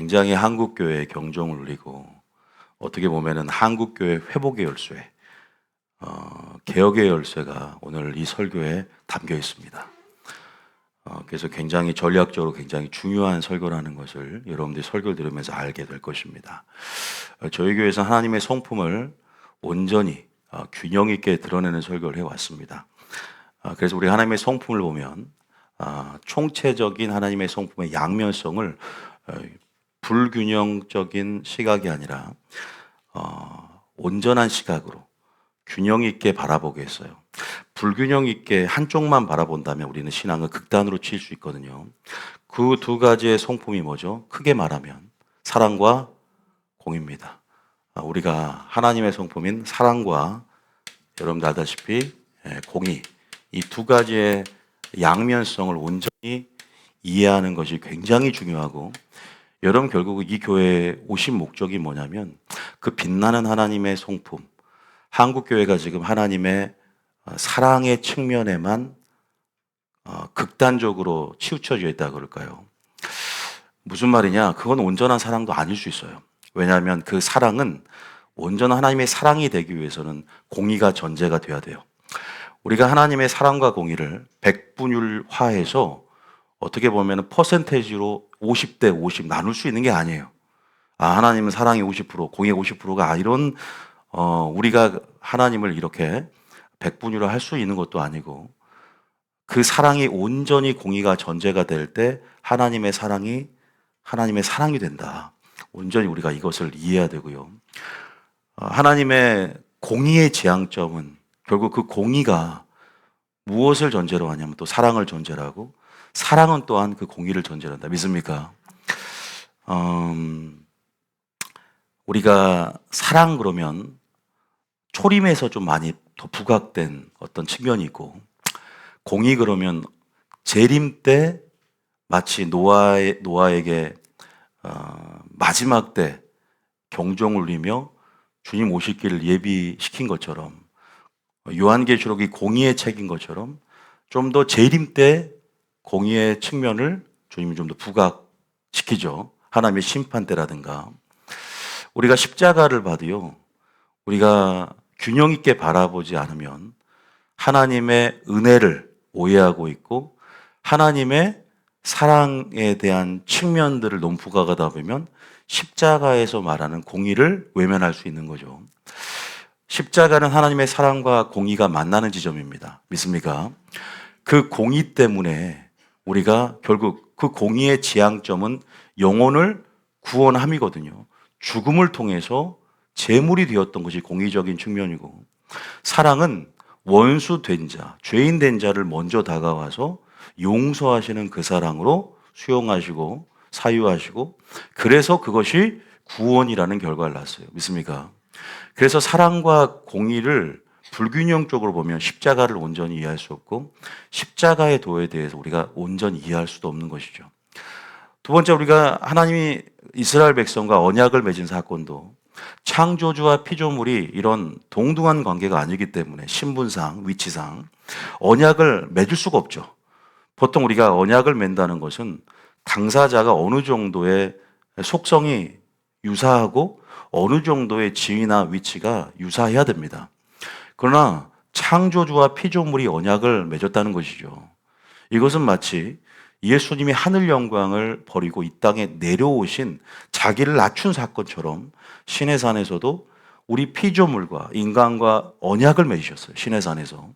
굉장히 한국교회에 경종을 울리고 어떻게 보면은 한국교회 회복의 열쇠, 개혁의 열쇠가 오늘 이 설교에 담겨 있습니다. 그래서 굉장히 전략적으로 굉장히 중요한 설교라는 것을 여러분들이 설교를 들으면서 알게 될 것입니다. 저희 교회에서 하나님의 성품을 온전히 균형 있게 드러내는 설교를 해왔습니다. 그래서 우리 하나님의 성품을 보면 총체적인 하나님의 성품의 양면성을 불균형적인 시각이 아니라 온전한 시각으로 균형 있게 바라보게 했어요. 불균형 있게 한쪽만 바라본다면 우리는 신앙을 극단으로 치일 수 있거든요. 그 두 가지의 성품이 뭐죠? 크게 말하면 사랑과 공입니다. 우리가 하나님의 성품인 사랑과 여러분들 알다시피 공의, 이 두 가지의 양면성을 온전히 이해하는 것이 굉장히 중요하고, 여러분 결국 이 교회에 오신 목적이 뭐냐면 그 빛나는 하나님의 성품, 한국교회가 지금 하나님의 사랑의 측면에만 극단적으로 치우쳐져 있다 그럴까요? 무슨 말이냐? 그건 온전한 사랑도 아닐 수 있어요. 왜냐하면 그 사랑은 온전한 하나님의 사랑이 되기 위해서는 공의가 전제가 돼야 돼요. 우리가 하나님의 사랑과 공의를 백분율화해서 어떻게 보면 퍼센테이지로 50대 50 나눌 수 있는 게 아니에요. 하나님은 사랑이 50%, 공의가 50%가 이런 우리가 하나님을 이렇게 백분율화 할 수 있는 것도 아니고, 그 사랑이 온전히 공의가 전제가 될 때 하나님의 사랑이 된다. 온전히 우리가 이것을 이해해야 되고요. 하나님의 공의의 지향점은 결국 그 공의가 무엇을 전제로 하냐면 또 사랑을 전제로 하고, 사랑은 또한 그 공의를 전제로 한다. 믿습니까? 우리가 사랑 그러면 초림에서 좀 많이 더 부각된 어떤 측면이 있고, 공의 그러면 재림 때 마치 노아에게 마지막 때 경종을 울리며 주님 오실 길을 예비시킨 것처럼, 요한계시록이 공의의 책인 것처럼 좀 더 재림 때 공의의 측면을 주님이 좀 더 부각시키죠. 하나님의 심판 때라든가. 우리가 십자가를 봐도요, 우리가 균형 있게 바라보지 않으면 하나님의 은혜를 오해하고 있고, 하나님의 사랑에 대한 측면들을 너무 부각하다 보면 십자가에서 말하는 공의를 외면할 수 있는 거죠. 십자가는 하나님의 사랑과 공의가 만나는 지점입니다. 믿습니까? 그 공의 때문에 우리가 결국 그 공의의 지향점은 영혼을 구원함이거든요. 죽음을 통해서 제물이 되었던 것이 공의적인 측면이고, 사랑은 원수 된 자, 죄인 된 자를 먼저 다가와서 용서하시는 그 사랑으로 수용하시고 사유하시고, 그래서 그것이 구원이라는 결과를 낳았어요. 믿습니까? 그래서 사랑과 공의를 불균형적으로 보면 십자가를 온전히 이해할 수 없고, 십자가의 도에 대해서 우리가 온전히 이해할 수도 없는 것이죠. 두 번째, 우리가 하나님이 이스라엘 백성과 언약을 맺은 사건도 창조주와 피조물이 이런 동등한 관계가 아니기 때문에 신분상, 위치상 언약을 맺을 수가 없죠. 보통 우리가 언약을 맺는다는 것은 당사자가 어느 정도의 속성이 유사하고 어느 정도의 지위나 위치가 유사해야 됩니다. 그러나 창조주와 피조물이 언약을 맺었다는 것이죠. 이것은 마치 예수님이 하늘 영광을 버리고 이 땅에 내려오신 자기를 낮춘 사건처럼 시내산에서도 우리 피조물과 인간과 언약을 맺으셨어요. 시내산에서.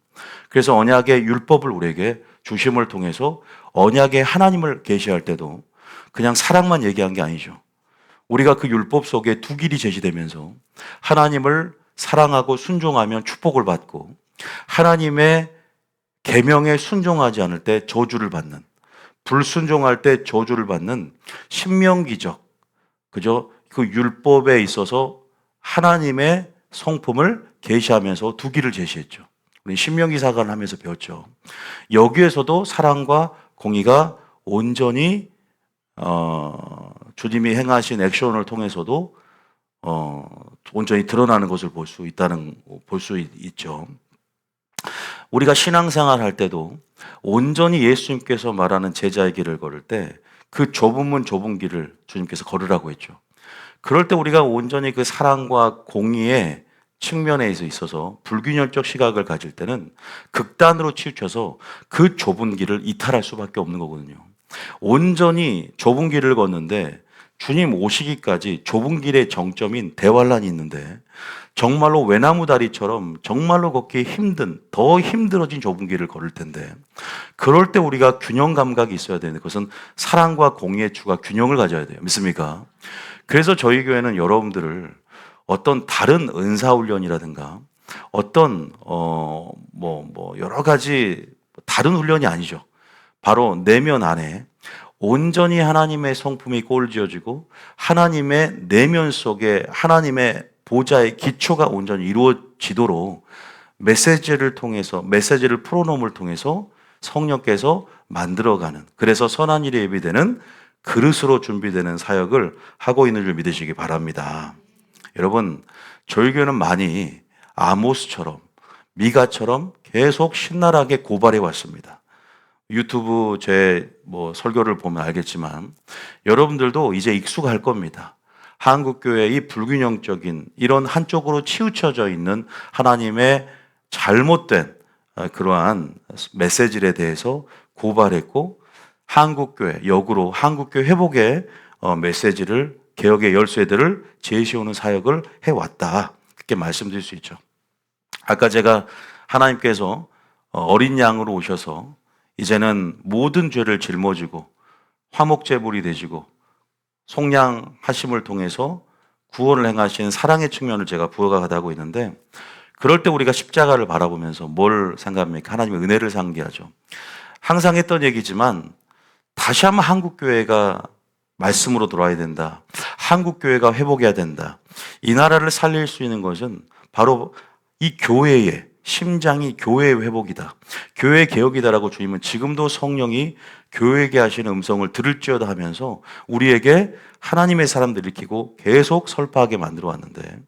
그래서 언약의 율법을 우리에게 주심을 통해서 언약의 하나님을 계시할 때도 그냥 사랑만 얘기한 게 아니죠. 우리가 그 율법 속에 두 길이 제시되면서 하나님을 사랑하고 순종하면 축복을 받고, 하나님의 계명에 순종하지 않을 때 저주를 받는, 불순종할 때 저주를 받는 신명기적, 그죠? 그 율법에 있어서 하나님의 성품을 계시하면서 두 길을 제시했죠. 우리 신명기사관을 하면서 배웠죠. 여기에서도 사랑과 공의가 온전히 주님이 행하신 액션을 통해서도 온전히 드러나는 것을 볼 수 있죠. 우리가 신앙생활 할 때도 온전히 예수님께서 말하는 제자의 길을 걸을 때 그 좁은 문 좁은 길을 주님께서 걸으라고 했죠. 그럴 때 우리가 온전히 그 사랑과 공의의 측면에 있어서 불균형적 시각을 가질 때는 극단으로 치우쳐서 그 좁은 길을 이탈할 수밖에 없는 거거든요. 온전히 좁은 길을 걷는데 주님 오시기까지 좁은 길의 정점인 대환란이 있는데 정말로 외나무 다리처럼 정말로 걷기 힘든, 더 힘들어진 좁은 길을 걸을 텐데 그럴 때 우리가 균형 감각이 있어야 되는데 그것은 사랑과 공의의 추가 균형을 가져야 돼요. 믿습니까? 그래서 저희 교회는 여러분들을 어떤 다른 은사훈련이라든가 어떤 여러 가지 다른 훈련이 아니죠. 바로 내면 안에 온전히 하나님의 성품이 꼴지어지고 하나님의 내면 속에 하나님의 보좌의 기초가 온전히 이루어지도록 메시지를 풀어놓음을 통해서 성령께서 만들어가는, 그래서 선한 일에 예비되는 그릇으로 준비되는 사역을 하고 있는 줄 믿으시기 바랍니다. 여러분, 저희 교회는 많이 아모스처럼 미가처럼 계속 신랄하게 고발해 왔습니다. 유튜브 제 설교를 보면 알겠지만 여러분들도 이제 익숙할 겁니다. 한국교회의 이 불균형적인 이런 한쪽으로 치우쳐져 있는 하나님의 잘못된 그러한 메시지에 대해서 고발했고 한국교회, 역으로 한국교회 회복의 메시지를, 개혁의 열쇠들을 제시하는 사역을 해왔다. 그렇게 말씀드릴 수 있죠. 아까 제가 하나님께서 어린 양으로 오셔서 이제는 모든 죄를 짊어지고 화목제물이 되시고 속량하심을 통해서 구원을 행하신 사랑의 측면을 제가 부여가다고 있는데 그럴 때 우리가 십자가를 바라보면서 뭘 생각합니까? 하나님의 은혜를 상기하죠. 항상 했던 얘기지만 다시 한번 한국교회가 말씀으로 돌아야 된다. 한국교회가 회복해야 된다. 이 나라를 살릴 수 있는 것은 바로 이 교회의 심장이 교회의 회복이다. 교회 개혁이다라고 주님은 지금도 성령이 교회에게 하시는 음성을 들을지어다 하면서 우리에게 하나님의 사람들 일으키고 계속 설파하게 만들어 왔는데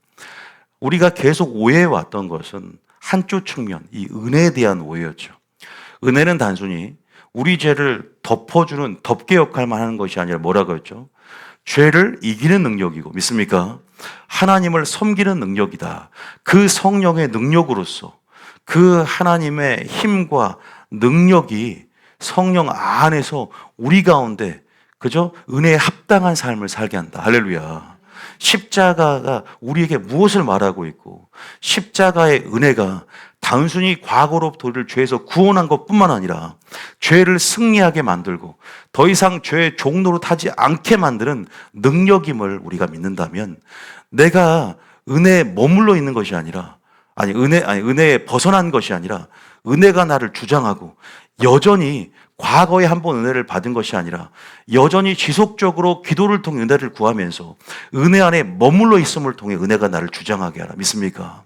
우리가 계속 오해해 왔던 것은 한쪽 측면, 이 은혜에 대한 오해였죠. 은혜는 단순히 우리 죄를 덮어주는 덮개 역할만 하는 것이 아니라 뭐라고 했죠? 죄를 이기는 능력이고, 믿습니까? 하나님을 섬기는 능력이다. 그 성령의 능력으로서 그 하나님의 힘과 능력이 성령 안에서 우리 가운데 그죠? 은혜에 합당한 삶을 살게 한다. 할렐루야. 십자가가 우리에게 무엇을 말하고 있고 십자가의 은혜가 단순히 과거로부터 우리를 죄에서 구원한 것뿐만 아니라 죄를 승리하게 만들고 더 이상 죄의 종로로 타지 않게 만드는 능력임을 우리가 믿는다면 내가 은혜에 머물러 있는 것이 아니라 은혜에 벗어난 것이 아니라 은혜가 나를 주장하고 여전히 과거에 한 번 은혜를 받은 것이 아니라 여전히 지속적으로 기도를 통해 은혜를 구하면서 은혜 안에 머물러 있음을 통해 은혜가 나를 주장하게 하라. 믿습니까?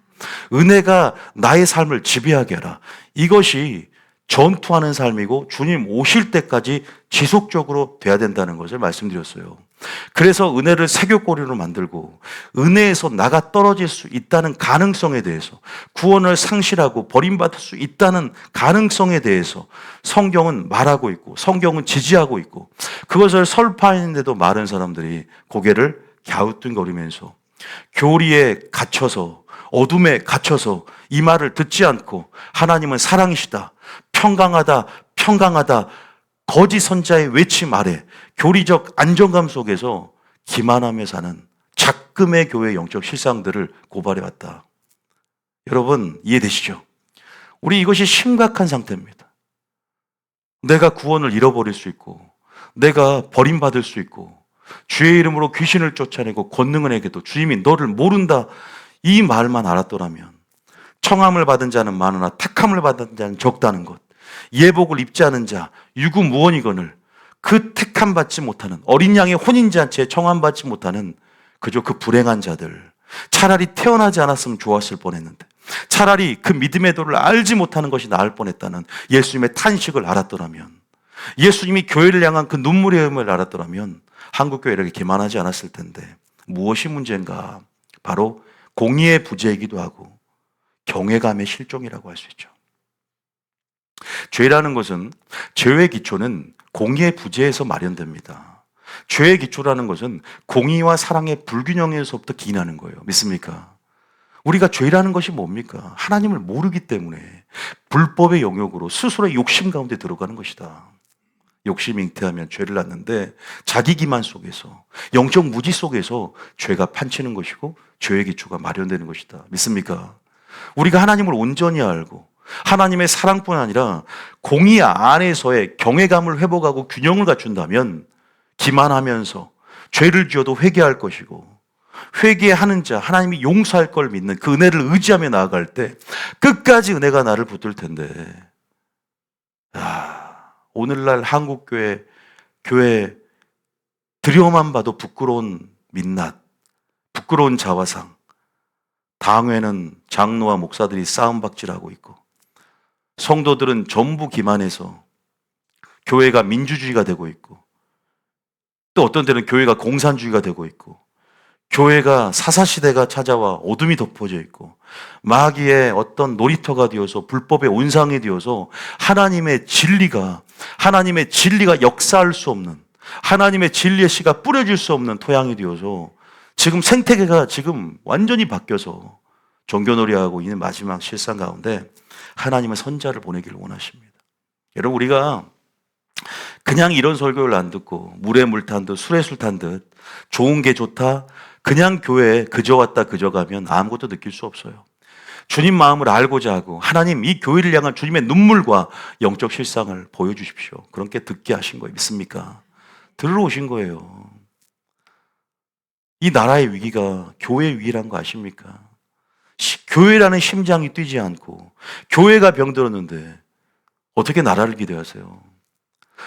은혜가 나의 삶을 지배하게 하라. 이것이 전투하는 삶이고 주님 오실 때까지 지속적으로 돼야 된다는 것을 말씀드렸어요. 그래서 은혜를 세교꼬리로 만들고 은혜에서 나가 떨어질 수 있다는 가능성에 대해서 구원을 상실하고 버림받을 수 있다는 가능성에 대해서 성경은 말하고 있고 성경은 지지하고 있고 그것을 설파하는데도 많은 사람들이 고개를 갸우뚱거리면서 교리에 갇혀서 어둠에 갇혀서 이 말을 듣지 않고 하나님은 사랑이시다, 평강하다, 평강하다 거짓 선자의 외침 아래 교리적 안정감 속에서 기만하며 사는 작금의 교회 영적 실상들을 고발해왔다. 여러분 이해되시죠? 우리 이것이 심각한 상태입니다. 내가 구원을 잃어버릴 수 있고 내가 버림받을 수 있고 주의 이름으로 귀신을 쫓아내고 권능을 행해도 주님이 너를 모른다 이 말만 알았더라면 청함을 받은 자는 많으나 택함을 받은 자는 적다는 것, 예복을 입지 않은 자 유구무원이거늘 그 택함 받지 못하는 어린 양의 혼인잔치에 청함 받지 못하는 그저 그 불행한 자들, 차라리 태어나지 않았으면 좋았을 뻔했는데 차라리 그 믿음의 도를 알지 못하는 것이 나을 뻔했다는 예수님의 탄식을 알았더라면, 예수님이 교회를 향한 그 눈물의 의미를 알았더라면 한국교회 이렇게 기만하지 않았을 텐데 무엇이 문제인가? 바로 공의의 부재이기도 하고 경외감의 실종이라고 할 수 있죠. 죄라는 것은, 죄의 기초는 공의의 부재에서 마련됩니다. 죄의 기초라는 것은 공의와 사랑의 불균형에서부터 기인하는 거예요. 믿습니까? 우리가 죄라는 것이 뭡니까? 하나님을 모르기 때문에 불법의 영역으로 스스로의 욕심 가운데 들어가는 것이다. 욕심이 잉태하면 죄를 낳는데 자기 기만 속에서 영적 무지 속에서 죄가 판치는 것이고 죄의 기초가 마련되는 것이다. 믿습니까? 우리가 하나님을 온전히 알고 하나님의 사랑뿐 아니라 공의 안에서의 경외감을 회복하고 균형을 갖춘다면 기만하면서 죄를 지어도 회개할 것이고 회개하는 자, 하나님이 용서할 걸 믿는 그 은혜를 의지하며 나아갈 때 끝까지 은혜가 나를 붙들 텐데, 오늘날 한국교회, 교회 들여만 봐도 부끄러운 민낯, 부끄러운 자화상, 당회는 장로와 목사들이 싸움박질하고 있고, 성도들은 전부 기만해서 교회가 민주주의가 되고 있고, 또 어떤 때는 교회가 공산주의가 되고 있고, 교회가 사사시대가 찾아와 어둠이 덮어져 있고 마귀의 어떤 놀이터가 되어서 불법의 온상이 되어서 하나님의 진리가 역사할 수 없는, 하나님의 진리의 씨가 뿌려질 수 없는 토양이 되어서 지금 생태계가 지금 완전히 바뀌어서 종교놀이하고 있는 마지막 실상 가운데 하나님은 선자를 보내기를 원하십니다. 여러분, 우리가 그냥 이런 설교를 안 듣고 물에 물 탄 듯 술에 술 탄 듯 좋은 게 좋다, 그냥 교회에 그저 왔다 그저 가면 아무것도 느낄 수 없어요. 주님 마음을 알고자 하고 하나님 이 교회를 향한 주님의 눈물과 영적 실상을 보여주십시오. 그렇게 듣게 하신 거예요. 믿습니까? 들으러 오신 거예요. 이 나라의 위기가 교회의 위기란 거 아십니까? 교회라는 심장이 뛰지 않고 교회가 병들었는데 어떻게 나라를 기대하세요?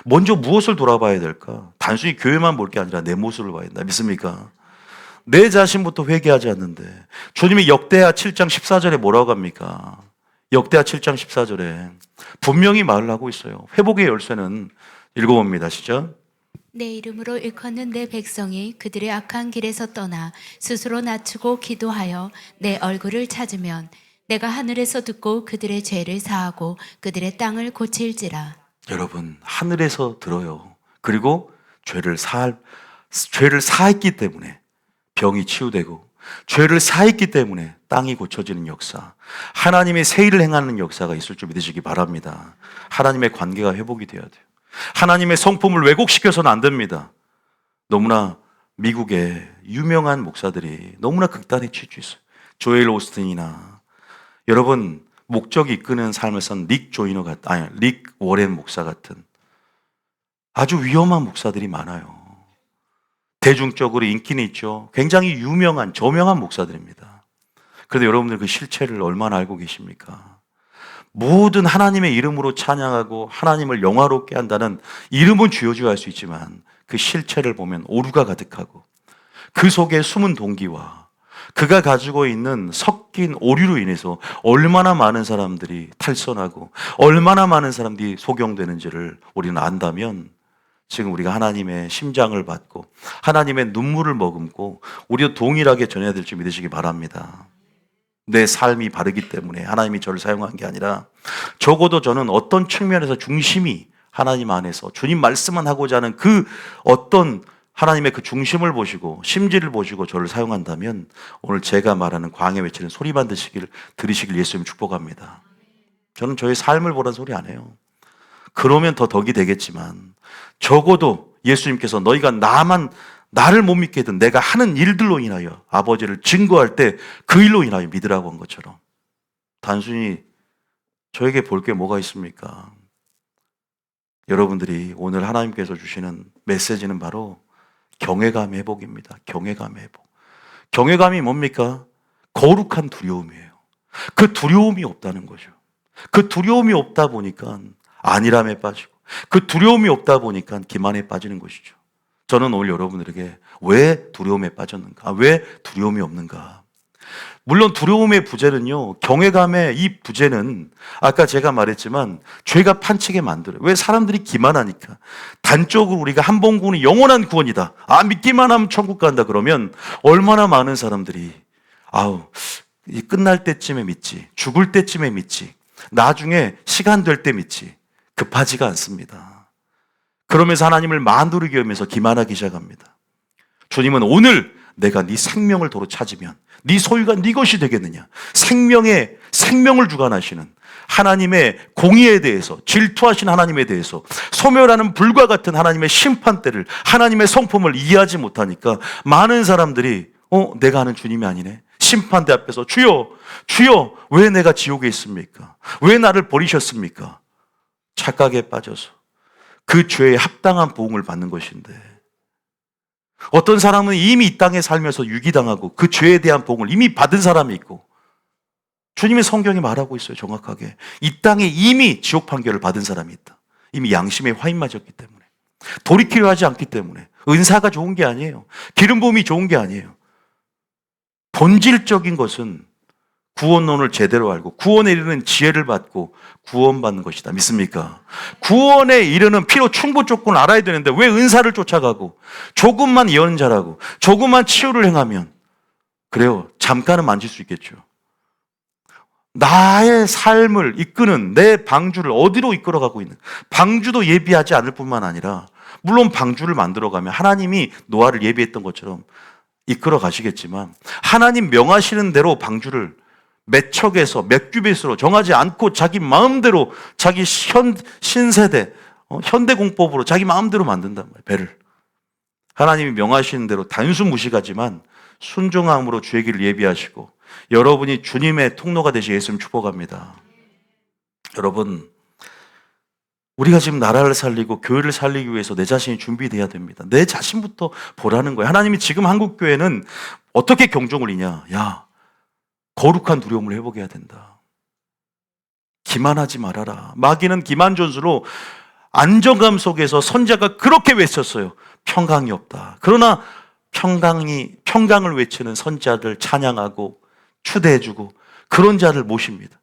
먼저 무엇을 돌아봐야 될까? 단순히 교회만 볼 게 아니라 내 모습을 봐야 된다. 믿습니까? 내 자신부터 회개하지 않는데 주님이 역대하 7장 14절에 뭐라고 합니까? 역대하 7장 14절에 분명히 말을 하고 있어요. 회복의 열쇠는 읽어봅니다. 시작. 내 이름으로 일컫는 내 백성이 그들의 악한 길에서 떠나 스스로 낮추고 기도하여 내 얼굴을 찾으면 내가 하늘에서 듣고 그들의 죄를 사하고 그들의 땅을 고칠지라. 여러분, 하늘에서 들어요. 그리고 죄를 사했기 때문에 병이 치유되고 죄를 사했기 때문에 땅이 고쳐지는 역사, 하나님의 새 일을 행하는 역사가 있을 줄 믿으시기 바랍니다. 하나님의 관계가 회복이 되어야 돼요. 하나님의 성품을 왜곡시켜서는 안 됩니다. 너무나 미국의 유명한 목사들이 너무나 극단에 치우쳐 있어요. 조엘 오스틴이나, 여러분, 목적이 이끄는 삶을 산 릭 워렌 목사 같은 아주 위험한 목사들이 많아요. 대중적으로 인기는 있죠. 굉장히 유명한, 저명한 목사들입니다. 그런데 여러분들 그 실체를 얼마나 알고 계십니까? 모든 하나님의 이름으로 찬양하고 하나님을 영화롭게 한다는 이름은 쥐어줘야 할 수 있지만 그 실체를 보면 오류가 가득하고 그 속에 숨은 동기와 그가 가지고 있는 섞인 오류로 인해서 얼마나 많은 사람들이 탈선하고 얼마나 많은 사람들이 소경되는지를 우리는 안다면 지금 우리가 하나님의 심장을 받고 하나님의 눈물을 머금고 우리도 동일하게 전해야 될 줄 믿으시기 바랍니다. 내 삶이 바르기 때문에 하나님이 저를 사용한 게 아니라 적어도 저는 어떤 측면에서 중심이 하나님 안에서 주님 말씀만 하고자 하는 그 어떤 하나님의 그 중심을 보시고 심지를 보시고 저를 사용한다면 오늘 제가 말하는 광야 외치는 소리만 들으시길 예수님 축복합니다. 저는 저의 삶을 보라는 소리 안 해요. 그러면 더 덕이 되겠지만 적어도 예수님께서 너희가 나를 못 믿게 든 내가 하는 일들로 인하여 아버지를 증거할 때 그 일로 인하여 믿으라고 한 것처럼 단순히 저에게 볼 게 뭐가 있습니까? 여러분들이 오늘 하나님께서 주시는 메시지는 바로 경외감의 회복입니다. 경외감의 회복. 경외감이 뭡니까? 거룩한 두려움이에요. 그 두려움이 없다는 거죠. 그 두려움이 없다 보니까 안일함에 빠지고 그 두려움이 없다 보니까 기만에 빠지는 것이죠. 저는 오늘 여러분들에게 왜 두려움에 빠졌는가? 왜 두려움이 없는가? 물론 두려움의 부재는요, 경외감의 이 부재는 아까 제가 말했지만 죄가 판치게 만들어요. 왜? 사람들이 기만하니까. 단적으로 우리가 한 번 구원이 영원한 구원이다. 믿기만 하면 천국 간다. 그러면 얼마나 많은 사람들이 끝날 때쯤에 믿지, 죽을 때쯤에 믿지, 나중에 시간 될 때 믿지, 급하지가 않습니다. 그러면서 하나님을 만두르기 하면서 기만하기 시작합니다. 주님은 오늘 내가 네 생명을 도로 찾으면 네 소유가 네 것이 되겠느냐. 생명을 주관하시는 하나님의 공의에 대해서, 질투하신 하나님에 대해서, 소멸하는 불과 같은 하나님의 심판대를, 하나님의 성품을 이해하지 못하니까 많은 사람들이 내가 아는 주님이 아니네. 심판대 앞에서 주여 왜 내가 지옥에 있습니까? 왜 나를 버리셨습니까? 착각에 빠져서 그 죄에 합당한 보응을 받는 것인데, 어떤 사람은 이미 이 땅에 살면서 유기당하고 그 죄에 대한 보응을 이미 받은 사람이 있고, 주님의 성경이 말하고 있어요. 정확하게 이 땅에 이미 지옥 판결을 받은 사람이 있다. 이미 양심에 화인 맞았기 때문에, 돌이키려 하지 않기 때문에. 은사가 좋은 게 아니에요. 기름 부음이 좋은 게 아니에요. 본질적인 것은 구원론을 제대로 알고 구원에 이르는 지혜를 받고 구원받는 것이다. 믿습니까? 구원에 이르는 필요 충분 조건을 알아야 되는데 왜 은사를 쫓아가고 조금만 예언 잘하고 조금만 치유를 행하면, 그래요, 잠깐은 만질 수 있겠죠. 나의 삶을 이끄는 내 방주를 어디로 이끌어가고 있는, 방주도 예비하지 않을 뿐만 아니라, 물론 방주를 만들어가면 하나님이 노아를 예비했던 것처럼 이끌어 가시겠지만, 하나님 명하시는 대로 방주를 몇 척에서 몇 규빗으로 정하지 않고 자기 마음대로, 자기 신세대 현대공법으로 자기 마음대로 만든단 말이에요. 배를 하나님이 명하시는 대로 단순 무식하지만 순종함으로 주의 길을 예비하시고, 여러분이 주님의 통로가 되시 예수님 축복합니다. 여러분, 우리가 지금 나라를 살리고 교회를 살리기 위해서 내 자신이 준비돼야 됩니다. 내 자신부터 보라는 거예요. 하나님이 지금 한국교회는 어떻게 경종을 이냐. 야, 거룩한 두려움을 회복해야 된다. 기만하지 말아라. 마귀는 기만 전술로 안정감 속에서 선자가 그렇게 외쳤어요. 평강이 없다. 그러나 평강을 외치는 선자들 찬양하고 추대해주고 그런 자를 모십니다.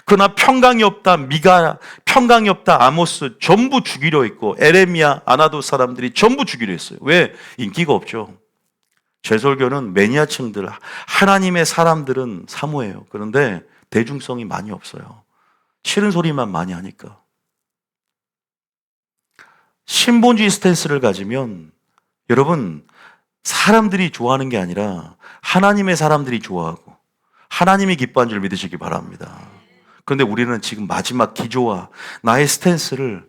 그러나 평강이 없다 미가, 평강이 없다 아모스 전부 죽이려 했고, 에레미야, 아나도 사람들이 전부 죽이려 했어요. 왜? 인기가 없죠. 제설교는 매니아층들, 하나님의 사람들은 사모해요. 그런데 대중성이 많이 없어요. 싫은 소리만 많이 하니까. 신본주의 스탠스를 가지면 여러분, 사람들이 좋아하는 게 아니라 하나님의 사람들이 좋아하고 하나님이 기뻐한 줄 믿으시기 바랍니다. 그런데 우리는 지금 마지막 기조와 나의 스탠스를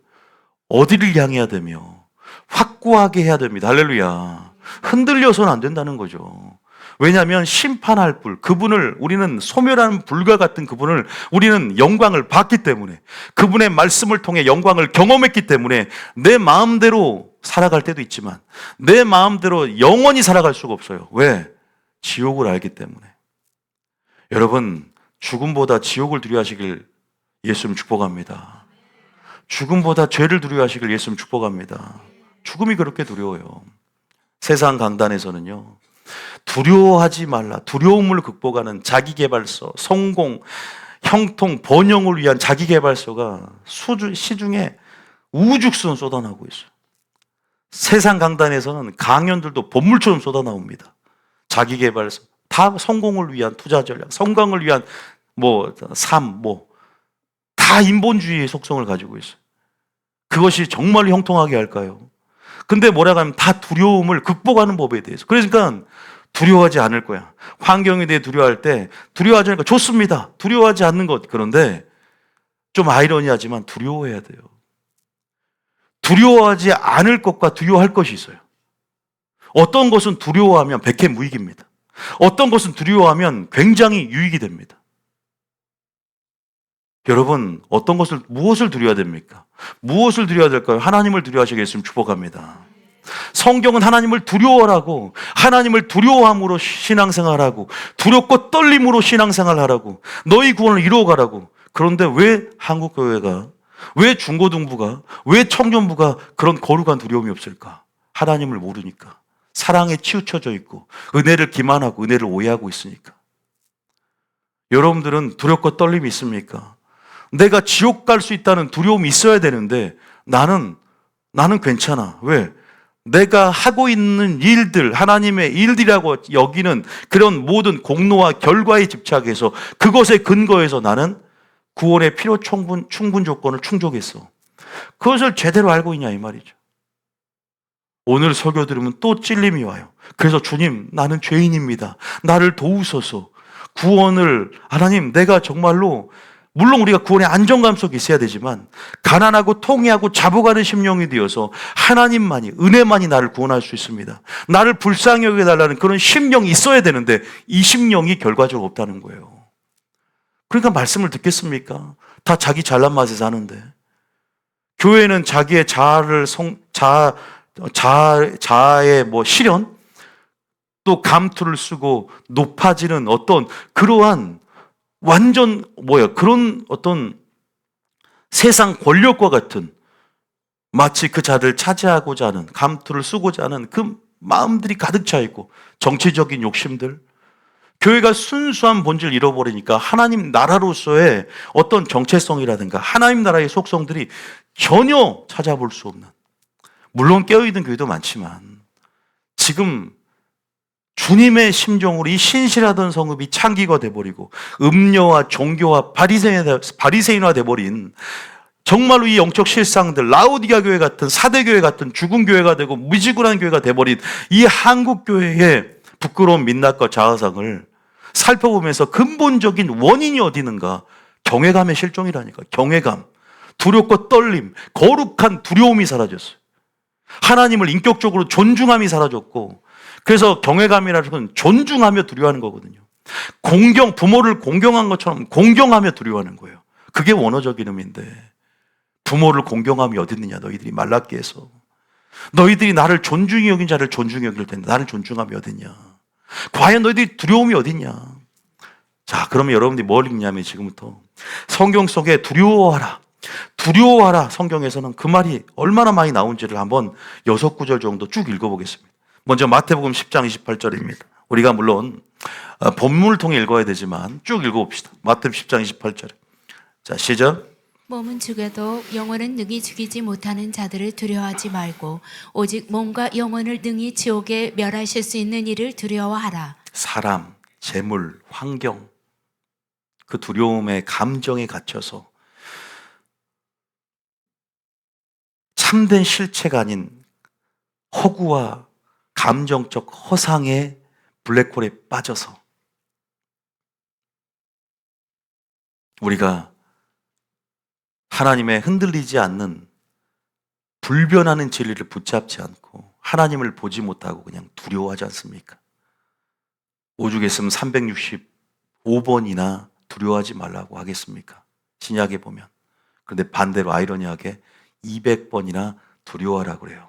어디를 향해야 되며 확고하게 해야 됩니다. 할렐루야. 흔들려서는 안 된다는 거죠. 왜냐하면 심판할 불, 그분을 우리는 소멸하는 불과 같은 그분을 우리는 영광을 받기 때문에, 그분의 말씀을 통해 영광을 경험했기 때문에 내 마음대로 살아갈 때도 있지만 내 마음대로 영원히 살아갈 수가 없어요. 왜? 지옥을 알기 때문에. 여러분, 죽음보다 지옥을 두려워하시길 예수님 축복합니다. 죽음보다 죄를 두려워하시길 예수님 축복합니다. 죽음이 그렇게 두려워요. 세상 강단에서는요, 두려워하지 말라, 두려움을 극복하는 자기계발서, 성공, 형통, 번영을 위한 자기계발서가 시중에 우죽순 쏟아나오고 있어요. 세상 강단에서는 강연들도 본물처럼 쏟아나옵니다. 자기계발서, 다 성공을 위한 투자 전략, 성공을 위한 삶, 다 인본주의의 속성을 가지고 있어요. 그것이 정말 형통하게 할까요? 근데 뭐라고 하면 다 두려움을 극복하는 법에 대해서. 그러니까 두려워하지 않을 거야. 환경에 대해 두려워할 때 두려워하지 않으니까 좋습니다. 두려워하지 않는 것. 그런데 좀 아이러니하지만 두려워해야 돼요. 두려워하지 않을 것과 두려워할 것이 있어요. 어떤 것은 두려워하면 백해무익입니다. 어떤 것은 두려워하면 굉장히 유익이 됩니다. 여러분, 어떤 것을, 무엇을 두려워야 됩니까? 무엇을 두려워야 될까요? 하나님을 두려워하시겠으면 축복합니다. 성경은 하나님을 두려워하라고, 하나님을 두려워함으로 신앙생활하고, 두렵고 떨림으로 신앙생활하라고, 너희 구원을 이루어가라고. 그런데 왜 한국교회가, 왜 중고등부가, 왜 청년부가 그런 거룩한 두려움이 없을까? 하나님을 모르니까. 사랑에 치우쳐져 있고 은혜를 기만하고 은혜를 오해하고 있으니까. 여러분들은 두렵고 떨림이 있습니까? 내가 지옥 갈 수 있다는 두려움이 있어야 되는데 나는 괜찮아. 왜? 내가 하고 있는 일들, 하나님의 일들이라고 여기는 그런 모든 공로와 결과에 집착해서 그것에 근거해서 나는 구원의 필요 충분 조건을 충족했어. 그것을 제대로 알고 있냐 이 말이죠. 오늘 설교 들으면 또 찔림이 와요. 그래서 주님, 나는 죄인입니다. 나를 도우소서. 구원을, 하나님, 내가 정말로, 물론 우리가 구원의 안정감 속에 있어야 되지만 가난하고 통회하고 자복하는 심령이 되어서 하나님만이, 은혜만이 나를 구원할 수 있습니다. 나를 불쌍히 여겨달라는 그런 심령이 있어야 되는데 이 심령이 결과적으로 없다는 거예요. 그러니까 말씀을 듣겠습니까? 다 자기 잘난 맛에 사는데. 교회는 자기의 자아의 실현, 또 감투를 쓰고 높아지는 어떤 그러한 완전 그런 어떤 세상 권력과 같은 마치 그 자리를 차지하고자 하는 감투를 쓰고자 하는 그 마음들이 가득 차 있고 정치적인 욕심들, 교회가 순수한 본질을 잃어버리니까 하나님 나라로서의 어떤 정체성이라든가 하나님 나라의 속성들이 전혀 찾아볼 수 없는, 물론 깨어있는 교회도 많지만 지금 주님의 심정으로 이 신실하던 성읍이 창기가 돼버리고 음녀와 종교와 바리새인화 돼버린 정말로 이 영적 실상들, 라오디가 교회 같은 사대 교회 같은 죽은 교회가 되고 무지근한 교회가 돼버린 이 한국 교회의 부끄러운 민낯과 자아상을 살펴보면서 근본적인 원인이 어디 있는가? 경외감의 실종이라니까. 경외감, 두렵고 떨림, 거룩한 두려움이 사라졌어요. 하나님을 인격적으로 존중함이 사라졌고, 그래서 경외감이라는 건 존중하며 두려워하는 거거든요. 부모를 공경한 것처럼 공경하며 두려워하는 거예요. 그게 원어적인 의미인데, 부모를 공경함이 어디 있느냐, 너희들이 말라기에서. 너희들이 나를 존중히 여긴 자를 존중히 여길 텐데 나를 존중함이 어디 있냐. 과연 너희들이 두려움이 어디 있냐. 자, 그러면 여러분들이 뭘 읽냐면 지금부터 성경 속에 두려워하라, 두려워하라, 성경에서는 그 말이 얼마나 많이 나온지를 한번 6구절 정도 쭉 읽어보겠습니다. 먼저 마태복음 10장 28절입니다. 우리가 물론 본문을 통해 읽어야 되지만 쭉 읽어봅시다. 마태복음 10장 28절. 자, 시작. 몸은 죽여도 영혼은 능히 죽이지 못하는 자들을 두려워하지 말고 오직 몸과 영혼을 능히 지옥에 멸하실 수 있는 이를 두려워하라. 사람, 재물, 환경, 그 두려움의 감정에 갇혀서 참된 실체가 아닌 허구와 감정적 허상의 블랙홀에 빠져서 우리가 하나님의 흔들리지 않는 불변하는 진리를 붙잡지 않고 하나님을 보지 못하고 그냥 두려워하지 않습니까? 오죽 했으면 365번이나 두려워하지 말라고 하겠습니까? 신약에 보면. 그런데 반대로 아이러니하게 200번이나 두려워하라고 그래요.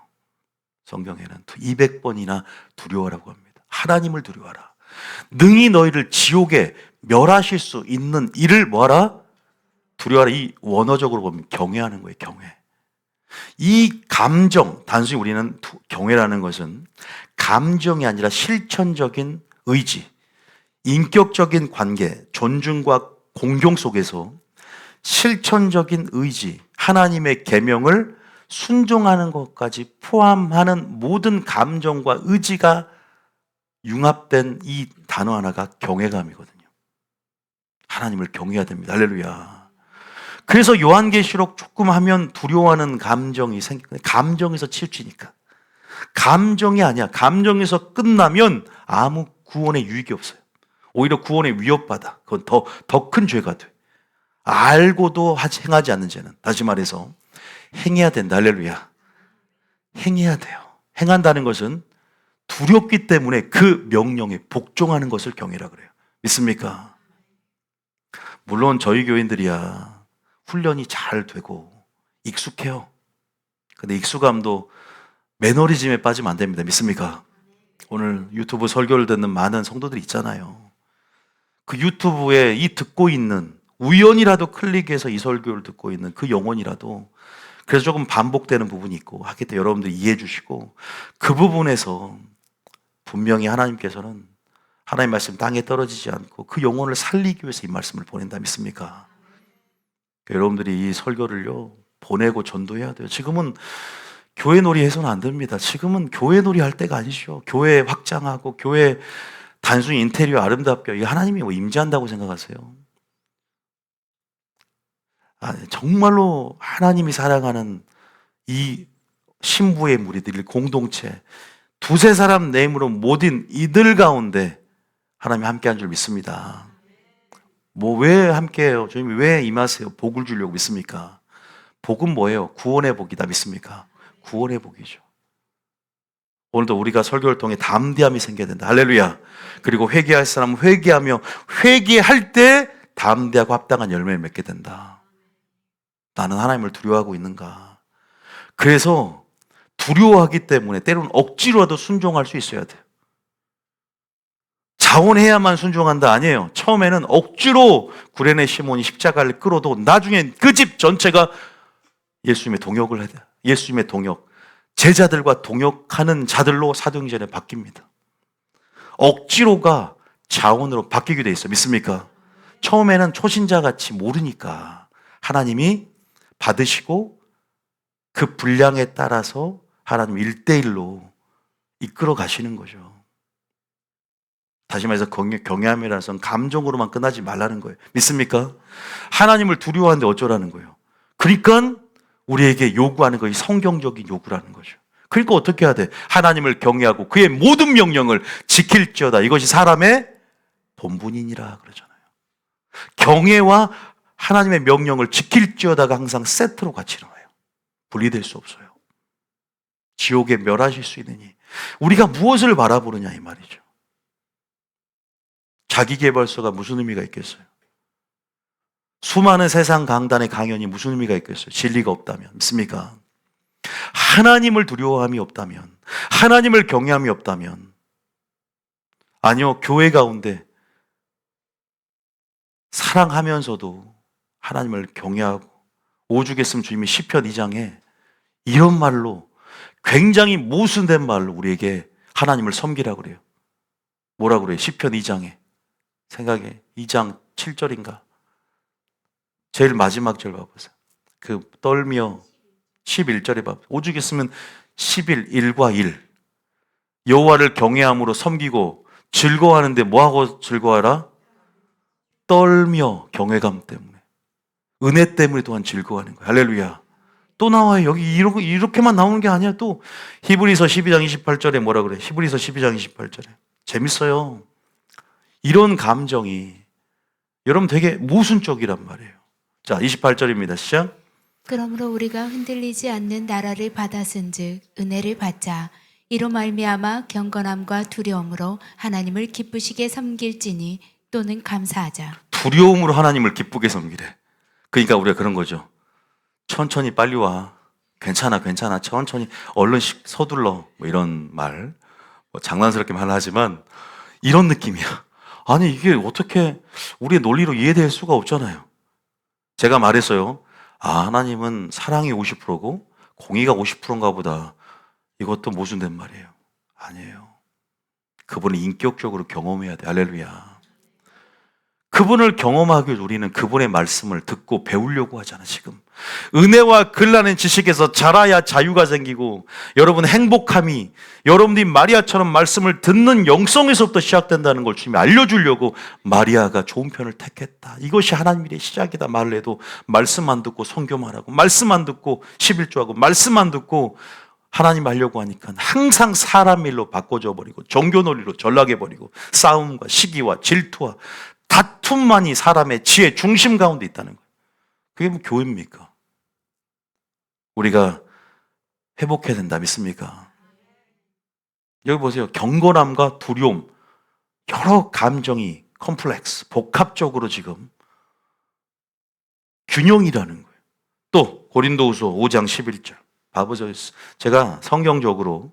성경에는 200번이나 두려워하라고 합니다. 하나님을 두려워하라. 능히 너희를 지옥에 멸하실 수 있는 이를 뭐하라? 두려워하라. 이 원어적으로 보면 경외하는 거예요. 경외. 이 감정, 단순히 우리는 경외라는 것은 감정이 아니라 실천적인 의지, 인격적인 관계, 존중과 공경 속에서 실천적인 의지, 하나님의 계명을 순종하는 것까지 포함하는 모든 감정과 의지가 융합된 이 단어 하나가 경외감이거든요. 하나님을 경외해야 됩니다. 할렐루야. 그래서 요한계시록 조금 하면 두려워하는 감정이 생기거든요. 감정에서 치우치니까. 감정이 아니야. 감정에서 끝나면 아무 구원의 유익이 없어요. 오히려 구원에 위협받아. 그건 더 큰 죄가 돼. 알고도 행하지 않는 죄는, 다시 말해서 행해야 된다. 할렐루야. 행해야 돼요. 행한다는 것은 두렵기 때문에 그 명령에 복종하는 것을 경외라 그래요. 믿습니까? 물론 저희 교인들이야 훈련이 잘 되고 익숙해요. 근데 익숙함도 매너리즘에 빠지면 안 됩니다. 믿습니까? 오늘 유튜브 설교를 듣는 많은 성도들이 있잖아요. 그 유튜브에 이 듣고 있는, 우연이라도 클릭해서 이 설교를 듣고 있는 그 영혼이라도, 그래서 조금 반복되는 부분이 있고 하기 때문에 여러분들이 이해해 주시고, 그 부분에서 분명히 하나님께서는 하나님 말씀 땅에 떨어지지 않고 그 영혼을 살리기 위해서 이 말씀을 보낸다. 믿습니까? 여러분들이 이 설교를요 보내고 전도해야 돼요. 지금은 교회 놀이 해서는 안 됩니다. 지금은 교회 놀이 할 때가 아니죠. 교회 확장하고 교회 단순히 인테리어 아름답게, 이게 하나님이 뭐 임재한다고 생각하세요? 정말로 하나님이 사랑하는 이 신부의 무리들, 공동체, 두세 사람 내 힘으로 모인 이들 가운데 하나님이 함께한 줄 믿습니다. 뭐 왜 함께해요? 주님이 왜 임하세요? 복을 주려고 믿습니까? 복은 뭐예요? 구원의 복이다 믿습니까? 구원의 복이죠. 오늘도 우리가 설교를 통해 담대함이 생겨야 된다. 할렐루야. 그리고 회개할 사람은 회개하며 회개할 때 담대하고 합당한 열매를 맺게 된다. 나는 하나님을 두려워하고 있는가? 그래서 두려워하기 때문에 때로는 억지로라도 순종할 수 있어야 돼요. 자원해야만 순종한다 아니에요. 처음에는 억지로 구레네 시몬이 십자가를 끌어도 나중엔 그 집 전체가 예수님의 동역을 해야 돼요. 예수님의 동역, 제자들과 동역하는 자들로 사도행전에 바뀝니다. 억지로가 자원으로 바뀌게 돼 있어요. 믿습니까? 처음에는 초신자같이 모르니까 하나님이 받으시고 그 분량에 따라서 하나님 1대1로 이끌어 가시는 거죠. 다시 말해서 경외함이라는 것은 감정으로만 끝나지 말라는 거예요. 믿습니까? 하나님을 두려워하는데 어쩌라는 거예요. 그러니까 우리에게 요구하는 것이 성경적인 요구라는 거죠. 그러니까 어떻게 해야 돼? 하나님을 경외하고 그의 모든 명령을 지킬지어다. 이것이 사람의 본분이니라 그러잖아요. 경외와 하나님의 명령을 지킬지어다가 항상 세트로 같이 나와요. 분리될 수 없어요. 지옥에 멸하실 수 있느니 우리가 무엇을 바라보느냐 이 말이죠. 자기계발서가 무슨 의미가 있겠어요? 수많은 세상 강단의 강연이 무슨 의미가 있겠어요? 진리가 없다면. 믿습니까? 하나님을 두려워함이 없다면, 하나님을 경외함이 없다면, 아니요, 교회 가운데 사랑하면서도 하나님을 경외하고 오죽했으면 주님이 시편 2장에 이런 말로 굉장히 모순된 말로 우리에게 하나님을 섬기라고 그래요. 뭐라고 그래요? 시편 2장에 생각해 2장 7절인가? 제일 마지막 절 봐보세요. 그 떨며 11절에 봐보세요. 오죽했으면 11, 1과 1 여호와를 경외함으로 섬기고 즐거워하는데 뭐하고 즐거워하라? 떨며 경외감 때문에 은혜 때문에 또한 즐거워하는 거예요. 할렐루야. 또 나와요. 여기 이렇게만 나오는 게 아니야. 또 히브리서 12장 28절에 뭐라 그래? 히브리서 12장 28절에 재밌어요. 이런 감정이 여러분 되게 모순적이란 말이에요. 자, 28절입니다. 시작. 그러므로 우리가 흔들리지 않는 나라를 받았은즉 은혜를 받자. 이로 말미암아 경건함과 두려움으로 하나님을 기쁘시게 섬길지니 또는 감사하자. 두려움으로 하나님을 기쁘게 섬기래. 그러니까 우리가 그런 거죠. 천천히 빨리 와. 괜찮아. 천천히 얼른 서둘러. 뭐 이런 말. 뭐 장난스럽게 말하지만 이런 느낌이야. 아니 이게 어떻게 우리의 논리로 이해될 수가 없잖아요. 제가 말했어요. 하나님은 사랑이 50%고 공의가 50%인가 보다. 이것도 모순된 말이에요. 아니에요. 그분을 인격적으로 경험해야 돼. 할렐루야. 그분을 경험하기 위해 우리는 그분의 말씀을 듣고 배우려고 하잖아 지금. 은혜와 글라는 지식에서 자라야 자유가 생기고 여러분 행복함이 여러분들이 마리아처럼 말씀을 듣는 영성에서부터 시작된다는 걸 주님이 알려주려고 마리아가 좋은 편을 택했다. 이것이 하나님 일의 시작이다 말을 해도 말씀 안 듣고 선교만 하고 말씀 안 듣고 11조하고 말씀 안 듣고 하나님 하려고 하니까 항상 사람 일로 바꿔줘 버리고 종교 논리로 전락해 버리고 싸움과 시기와 질투와 다툼만이 사람의 지혜 중심 가운데 있다는 거예요. 그게 뭐 교회입니까? 우리가 회복해야 된다 믿습니까? 여기 보세요. 경건함과 두려움 여러 감정이 컴플렉스 복합적으로 지금 균형이라는 거예요. 또 고린도후서 5장 11절 봐보죠. 제가 성경적으로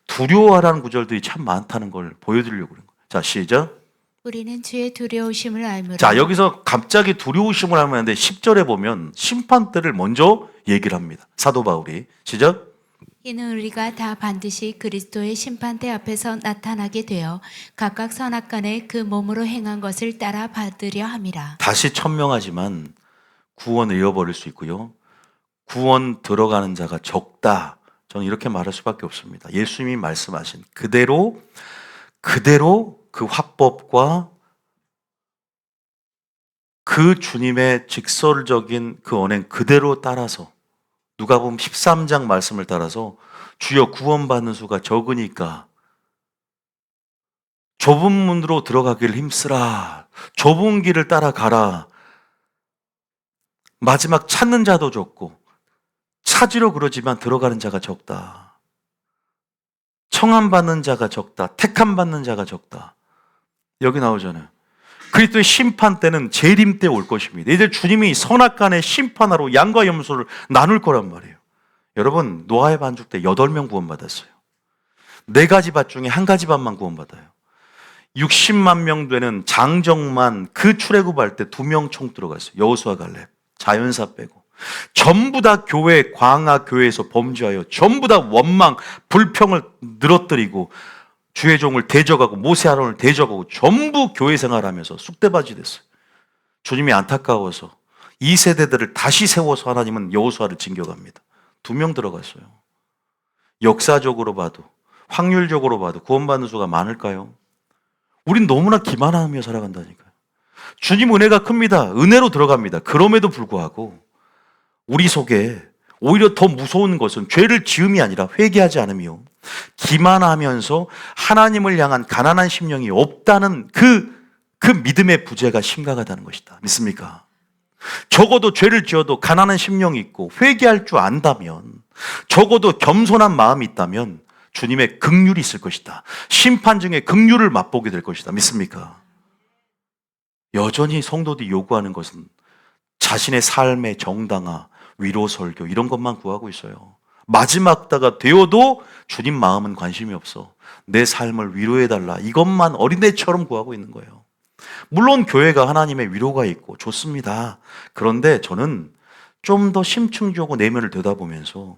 두려워하라는 구절들이 참 많다는 걸 보여드리려고 그런 거예요. 자 시작. 우리는 주의 두려우심을 알므로. 자 여기서 갑자기 두려우심을 하는데 10절에 보면 심판대를 먼저 얘기를 합니다. 사도 바울이 시작. 이는 우리가 다 반드시 그리스도의 심판대 앞에서 나타나게 되어 각각 선악간에 그 몸으로 행한 것을 따라 받으려 함이라. 다시 천명하지만 구원을 잃어버릴 수 있고요. 구원 들어가는 자가 적다. 저는 이렇게 말할 수밖에 없습니다. 예수님이 말씀하신 그대로 그 화법과 그 주님의 직설적인 그 언행 그대로 따라서 누가복음 13장 말씀을 따라서 주여 구원받는 수가 적으니까 좁은 문으로 들어가기를 힘쓰라. 좁은 길을 따라가라. 마지막 찾는 자도 적고 찾으려 그러지만 들어가는 자가 적다. 청함받는 자가 적다. 택함받는 자가 적다. 여기 나오잖아요. 그리스도의 심판 때는 재림 때 올 것입니다. 이제 주님이 선악간에 심판하러 양과 염소를 나눌 거란 말이에요. 여러분, 노아의 반죽 때 8명 구원받았어요. 4가지 밭 중에 1가지 밭만 구원받아요. 60만 명 되는 장정만 그 출애굽할 때 2명 총 들어갔어요. 여호수아 갈렙, 자연사 빼고. 전부 다 교회, 광야 교회에서 범죄하여 전부 다 원망, 불평을 늘어뜨리고 주의 종을 대적하고 모세 아론을 대적하고 전부 교회 생활하면서 쑥대밭이 됐어요. 주님이 안타까워서 이 세대들을 다시 세워서 하나님은 여호수아를 징겨갑니다. 2명 들어갔어요. 역사적으로 봐도 확률적으로 봐도 구원받는 수가 많을까요? 우린 너무나 기만하며 살아간다니까요. 주님 은혜가 큽니다. 은혜로 들어갑니다. 그럼에도 불구하고 우리 속에 오히려 더 무서운 것은 죄를 지음이 아니라 회개하지 않으며 기만하면서 하나님을 향한 가난한 심령이 없다는 그 믿음의 부재가 심각하다는 것이다. 믿습니까? 적어도 죄를 지어도 가난한 심령이 있고 회개할 줄 안다면, 적어도 겸손한 마음이 있다면 주님의 긍휼이 있을 것이다. 심판 중에 긍휼을 맛보게 될 것이다. 믿습니까? 여전히 성도들이 요구하는 것은 자신의 삶의 정당화, 위로 설교 이런 것만 구하고 있어요. 마지막 때가 되어도 주님 마음은 관심이 없어. 내 삶을 위로해달라. 이것만 어린애처럼 구하고 있는 거예요. 물론 교회가 하나님의 위로가 있고 좋습니다. 그런데 저는 좀 더 심층적으로 내면을 들여다보면서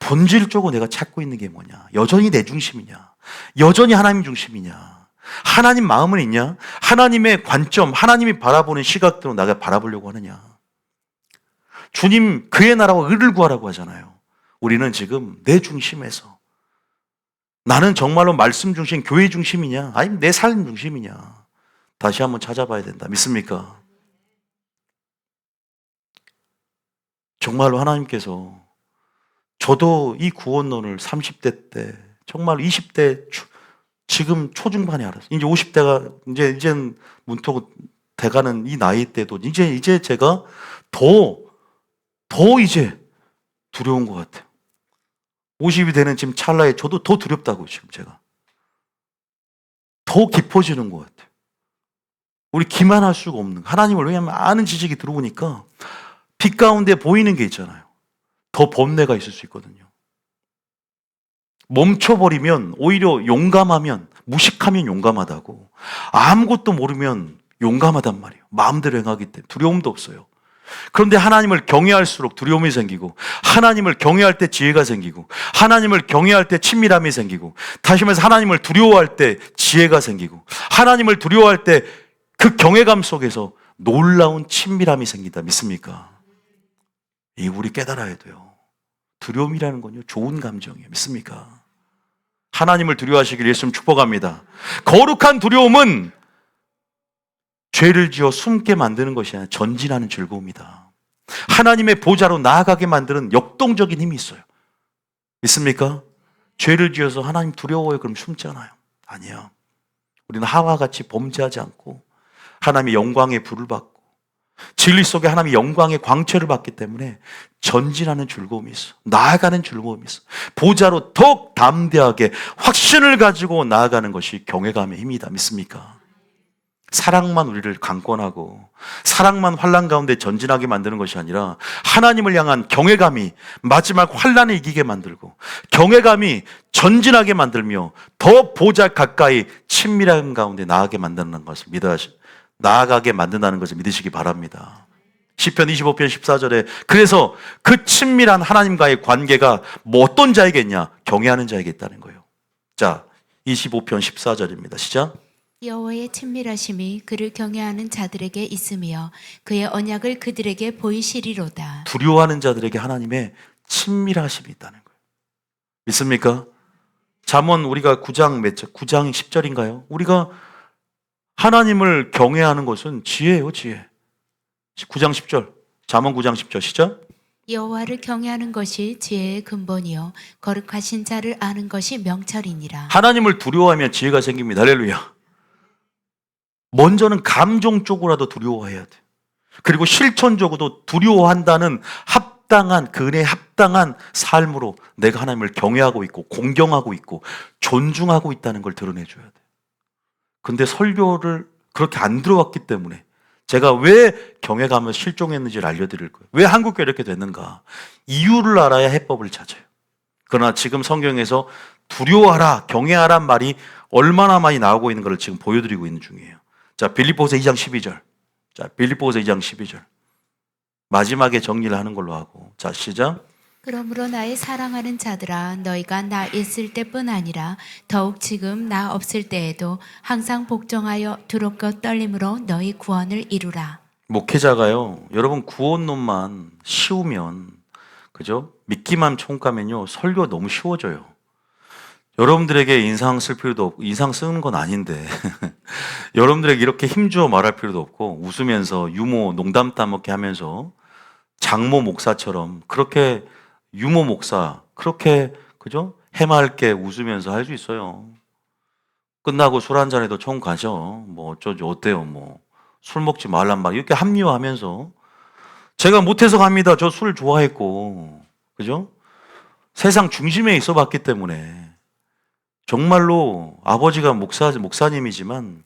본질적으로 내가 찾고 있는 게 뭐냐? 여전히 내 중심이냐? 여전히 하나님 중심이냐? 하나님 마음은 있냐? 하나님의 관점, 하나님이 바라보는 시각대로 나가 바라보려고 하느냐? 주님 그의 나라와 의를 구하라고 하잖아요. 우리는 지금 내 중심에서 나는 정말로 말씀 중심, 교회 중심이냐? 아니면 내 삶 중심이냐? 다시 한번 찾아봐야 된다. 믿습니까? 정말로 하나님께서 저도 이 구원론을 30대 때 정말 20대 지금 초중반에 알았어요. 이제 50대가 이제는 문턱 돼가는 이 나이 때도 이제 제가 더 이제 두려운 것 같아요. 50이 되는 지금 찰나에 저도 더 두렵다고 지금 제가. 더 깊어지는 것 같아요. 우리 기만할 수가 없는 하나님을 왜냐하면 아는 지식이 들어오니까 빛 가운데 보이는 게 있잖아요. 더 번뇌가 있을 수 있거든요. 멈춰버리면 오히려 용감하면 무식하면 용감하다고 아무것도 모르면 용감하단 말이에요. 마음대로 행하기 때문에 두려움도 없어요. 그런데 하나님을 경외할수록 두려움이 생기고 하나님을 경외할 때 지혜가 생기고 하나님을 경외할 때 친밀함이 생기고 다시 말해서 하나님을 두려워할 때 지혜가 생기고 하나님을 두려워할 때 그 경외감 속에서 놀라운 친밀함이 생긴다. 믿습니까? 이 우리 깨달아야 돼요. 두려움이라는 건요 좋은 감정이에요. 믿습니까? 하나님을 두려워하시길 예수님 축복합니다. 거룩한 두려움은 죄를 지어 숨게 만드는 것이 아니라 전진하는 즐거움이다. 하나님의 보좌로 나아가게 만드는 역동적인 힘이 있어요. 믿습니까? 죄를 지어서 하나님 두려워요 그럼 숨잖아요. 아니에요. 우리는 하와와 같이 범죄하지 않고 하나님의 영광의 불을 받고 진리 속에 하나님의 영광의 광채를 받기 때문에 전진하는 즐거움이 있어. 나아가는 즐거움이 있어. 보좌로 더욱 담대하게 확신을 가지고 나아가는 것이 경외감의 힘이다. 믿습니까? 사랑만 우리를 강권하고 사랑만 환난 가운데 전진하게 만드는 것이 아니라 하나님을 향한 경외감이 마지막 환난을 이기게 만들고 경외감이 전진하게 만들며 더 보좌 가까이 친밀한 가운데 나아가게 만드는 것을 나아가게 만든다는 것을 믿으시기 바랍니다. 시편 25편 14절에 그래서 그 친밀한 하나님과의 관계가 뭐 어떤 자에게냐? 경외하는 자에게 있다는 거예요. 자, 25편 14절입니다. 시작. 여호와의 친밀하심이 그를 경외하는 자들에게 있으며 그의 언약을 그들에게 보이시리로다. 두려워하는 자들에게 하나님의 친밀하심이 있다는 거예요. 믿습니까? 잠언 우리가 9장 10절인가요? 우리가 하나님을 경외하는 것은 지혜예요, 지혜. 9장 10절. 잠언 9장 10절 시작. 여호와를 경외하는 것이 지혜의 근본이요 거룩하신 자를 아는 것이 명철이니라. 하나님을 두려워하면 지혜가 생깁니다. 할렐루야. 먼저는 감정적으로라도 두려워해야 돼. 그리고 실천적으로도 두려워한다는 합당한, 그 은혜에 합당한 삶으로 내가 하나님을 경외하고 있고 공경하고 있고 존중하고 있다는 걸 드러내줘야 돼. 근데 설교를 그렇게 안 들어왔기 때문에 제가 왜 경외감을 실종했는지를 알려드릴 거예요. 왜 한국교회 이렇게 됐는가? 이유를 알아야 해법을 찾아요. 그러나 지금 성경에서 두려워하라, 경외하란 말이 얼마나 많이 나오고 있는 걸 지금 보여드리고 있는 중이에요. 자, 빌립보서 2장 12절. 자, 빌립보서 2장 12절. 마지막에 정리를 하는 걸로 하고. 자, 시작. 그러므로 나의 사랑하는 자들아 너희가 나 있을 때뿐 아니라 더욱 지금 나 없을 때에도 항상 복종하여 두렵고 떨림으로 너희 구원을 이루라. 목회자가요, 여러분 구원론만 쉬우면, 그죠? 믿기만 총가면요, 설교가 너무 쉬워져요. 여러분들에게 인상 쓸 필요도 없고, 인상 쓰는 건 아닌데, 여러분들에게 이렇게 힘주어 말할 필요도 없고, 웃으면서 유머, 농담 따먹게 하면서, 장모 목사처럼, 그렇게 유머 목사, 그렇게, 그죠? 해맑게 웃으면서 할 수 있어요. 끝나고 술 한잔해도 총 가셔. 뭐 어때요, 뭐. 술 먹지 말란 말, 이렇게 합리화하면서. 제가 못해서 갑니다. 저 술 좋아했고, 그죠? 세상 중심에 있어 봤기 때문에. 정말로 아버지가 목사님이지만